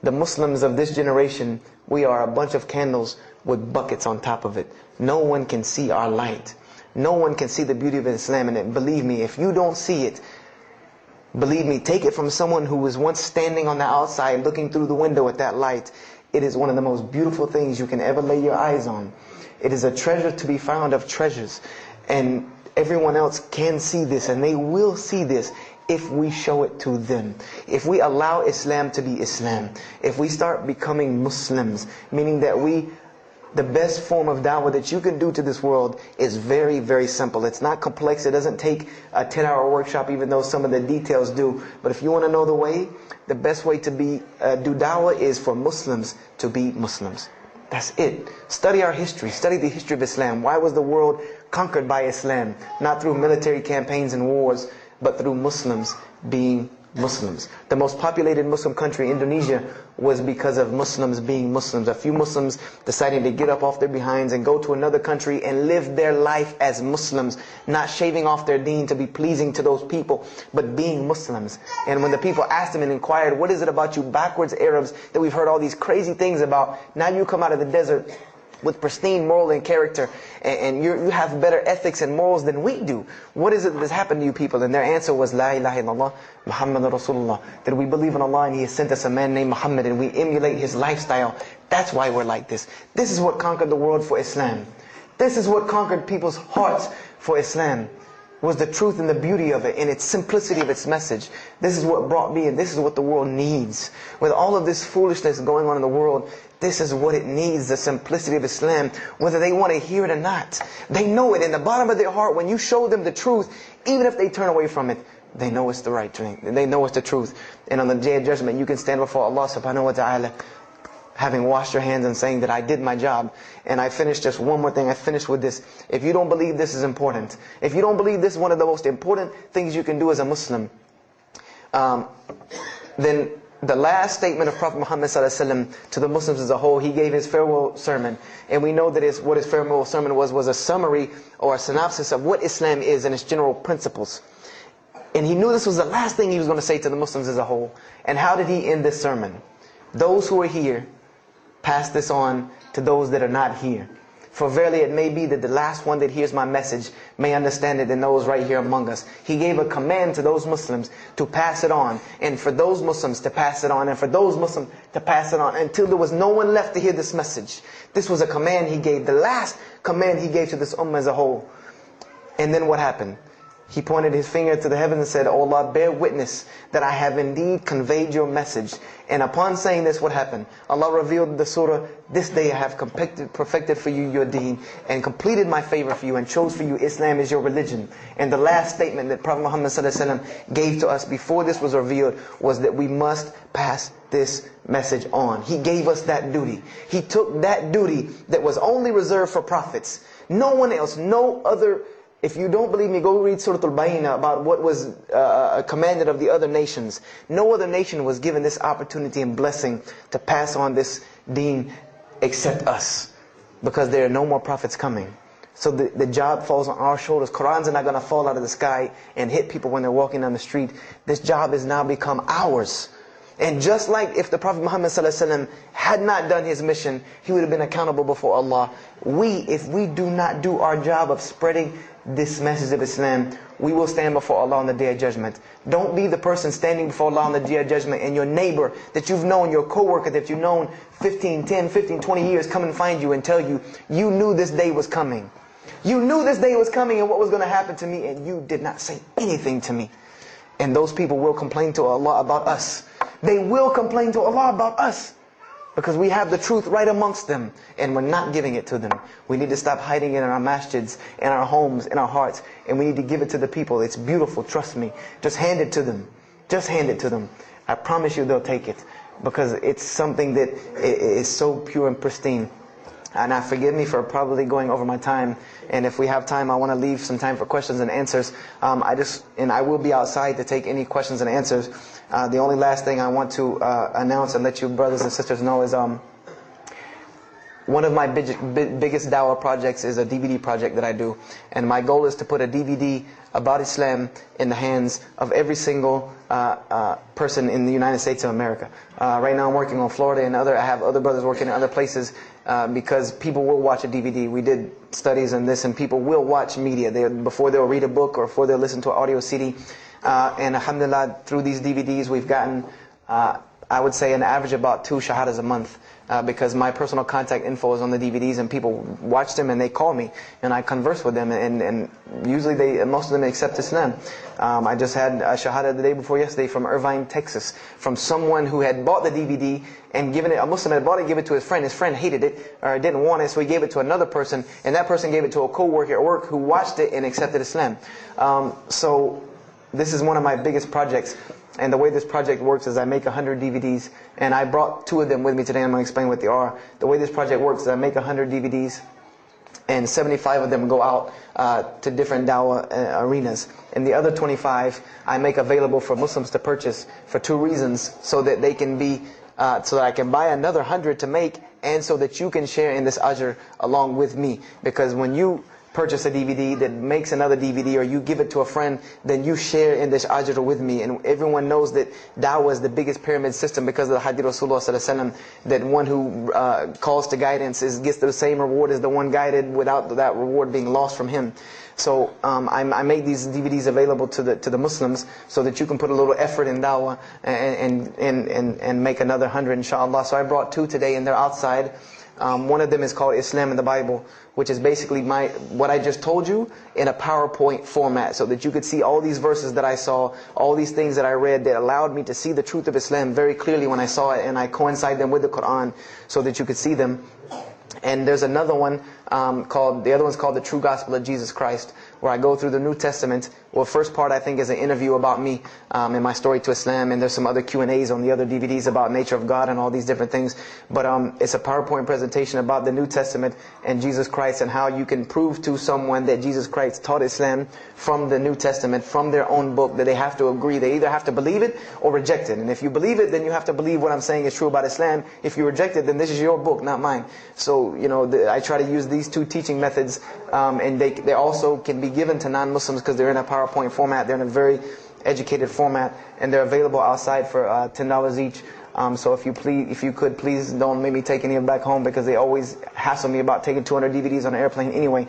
Speaker 1: the Muslims of this generation, we are a bunch of candles with buckets on top of it. No one can see our light. No one can see the beauty of Islam in it. Believe me, if you don't see it, believe me, take it from someone who was once standing on the outside looking through the window at that light. It is one of the most beautiful things you can ever lay your eyes on. It is a treasure to be found of treasures. And everyone else can see this, and they will see this if we show it to them. If we allow Islam to be Islam. If we start becoming Muslims, meaning that the best form of da'wah that you can do to this world is very, very simple. It's not complex. It doesn't take a 10-hour workshop, even though some of the details do. But if you want to know the way, the best way to do da'wah is for Muslims to be Muslims. That's it. Study our history. Study the history of Islam. Why was the world conquered by Islam? Not through military campaigns and wars, but through Muslims being Muslims. The most populated Muslim country, Indonesia, was because of Muslims being Muslims. A few Muslims deciding to get up off their behinds and go to another country and live their life as Muslims, not shaving off their deen to be pleasing to those people, but being Muslims. And when the people asked them and inquired, what is it about you backwards Arabs that we've heard all these crazy things about? Now you come out of the desert with pristine moral and character, and you have better ethics and morals than we do. What is it that has happened to you people? And their answer was, La ilaha illallah, Muhammad Rasulullah. That we believe in Allah and He has sent us a man named Muhammad, and we emulate his lifestyle That's why we're like this. This is what conquered the world for Islam. This is what conquered people's hearts for Islam. Was the truth and the beauty of it and its simplicity of its message. This is what brought me, and this is what the world needs. With all of this foolishness going on in the world, this is what it needs, the simplicity of Islam, whether they want to hear it or not. They know it in the bottom of their heart. When you show them the truth, even if they turn away from it, they know it's the right thing. They know it's the truth. And on the day of judgment, you can stand before Allah subhanahu wa ta'ala, having washed your hands and saying that I did my job. And I finished just one more thing. I finished with this. If you don't believe this is important, if you don't believe this is one of the most important things you can do as a Muslim, then the last statement of Prophet Muhammad ﷺ to the Muslims as a whole, he gave his farewell sermon. And we know that what his farewell sermon was a summary or a synopsis of what Islam is and its general principles. And he knew this was the last thing he was going to say to the Muslims as a whole. And how did he end this sermon? Those who are here, pass this on to those that are not here. For verily it may be that the last one that hears my message may understand it than those right here among us. He gave a command to those Muslims to pass it on. And for those Muslims to pass it on. And for those Muslims to pass it on. Until there was no one left to hear this message. This was a command he gave. The last command he gave to this ummah as a whole. And then what happened? He pointed his finger to the heavens and said, "O Allah, bear witness that I have indeed conveyed your message." And upon saying this, what happened? Allah revealed the surah, "This day I have perfected for you your deen and completed my favor for you and chose for you Islam as your religion." And the last statement that Prophet Muhammad ﷺ gave to us before this was revealed was that we must pass this message on. He gave us that duty. He took that duty that was only reserved for prophets. No one else, no other. If you don't believe me, go read Surah Al-Bayna about what was commanded of the other nations. No other nation was given this opportunity and blessing to pass on this deen except us. Because there are no more prophets coming. So the job falls on our shoulders. Qurans are not going to fall out of the sky and hit people when they're walking down the street. This job has now become ours. And just like if the Prophet Muhammad ﷺ had not done his mission, he would have been accountable before Allah. If we do not do our job of spreading this message of Islam, we will stand before Allah on the Day of Judgment. Don't be the person standing before Allah on the Day of Judgment and your neighbor that you've known, your co-worker that you've known 10, 15, 20 years come and find you and tell you, you knew this day was coming. You knew this day was coming and what was going to happen to me, and you did not say anything to me. And those people will complain to Allah about us. They will complain to Allah about us. Because we have the truth right amongst them. And we're not giving it to them. We need to stop hiding it in our masjids, in our homes, in our hearts. And we need to give it to the people. It's beautiful, trust me. Just hand it to them. Just hand it to them. I promise you they'll take it. Because it's something that is so pure and pristine. And forgive me for probably going over my time. And if we have time, I want to leave some time for questions and answers. I will be outside to take any questions and answers. The only last thing I want to announce and let you brothers and sisters know is one of my biggest dawah projects is a DVD project that I do. And my goal is to put a DVD about Islam in the hands of every single person in the United States of America. Right now I'm working on Florida and I have other brothers working in other places because people will watch a DVD. We did studies on this and people will watch media before they'll read a book or before they'll listen to an audio CD. And alhamdulillah, through these DVDs we've gotten, I would say, an average about 2 shahadas a month. Because my personal contact info is on the DVDs and people watch them and they call me and I converse with them and usually most of them accept Islam. I just had a shahada the day before yesterday from Irvine, Texas, from someone who had bought the DVD and given it, a Muslim had bought it, gave it to his friend. His friend hated it or didn't want it, so he gave it to another person, and that person gave it to a co-worker at work who watched it and accepted Islam. So this is one of my biggest projects. And the way this project works is I make 100 DVDs, and I brought 2 of them with me today. I'm going to explain what they are. The way this project works is I make 100 DVDs, and 75 of them go out to different dawah arenas. And the other 25 I make available for Muslims to purchase for 2 reasons: so that they can be, so that I can buy another 100 to make, and so that you can share in this ajr along with me. Because when you purchase a DVD, that makes another DVD, or you give it to a friend, then you share in this ajr with me. And everyone knows that da'wah is the biggest pyramid system because of the hadith Rasulullah sallallahu alaihi wasallam, that one who calls to guidance gets the same reward as the one guided without that reward being lost from him. So I made these DVDs available to the Muslims so that you can put a little effort in da'wah and make another 100 inshallah. So I brought 2 today and they're outside. One of them is called Islam in the Bible, which is basically what I just told you in a PowerPoint format, so that you could see all these verses that I saw, all these things that I read that allowed me to see the truth of Islam very clearly when I saw it, and I coincide them with the Quran so that you could see them. And there's another one the other one's called The True Gospel of Jesus Christ, where I go through the New Testament. Well, first part I think is an interview about me and my story to Islam, and there's some other Q&As on the other DVDs about nature of God and all these different things. But it's a PowerPoint presentation about the New Testament and Jesus Christ, and how you can prove to someone that Jesus Christ taught Islam from the New Testament, from their own book, that they have to agree. They either have to believe it or reject it. And if you believe it, then you have to believe what I'm saying is true about Islam. If you reject it, then this is your book, not mine. So, I try to use these 2 teaching methods, and they also can be given to non-Muslims because they're in a PowerPoint format. They're in a very educated format, and they're available outside for $10 each. So if you could, please don't make me take any of them back home, because they always hassle me about taking 200 DVDs on an airplane anyway.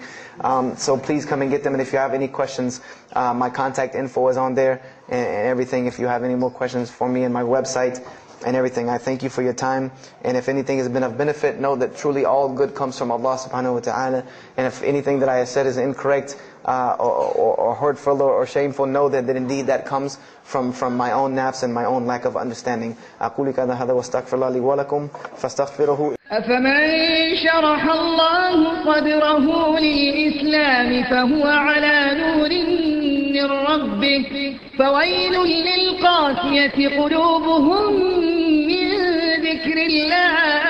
Speaker 1: So please come and get them. And if you have any questions, my contact info is on there and everything. If you have any more questions for me, and my website and everything. I thank you for your time. And if anything has been of benefit, know that truly all good comes from Allah subhanahu wa ta'ala. And if anything that I have said is incorrect or hurtful or shameful, know that indeed that comes from my own nafs and my own lack of understanding. أقول كذا هذا واستغفر الله لي ولكم فاستغفروه.
Speaker 2: أفمن شرح الله صدره للإسلام فهو على نور من ربه فويل للقاسية قلوبهم من ذكر الله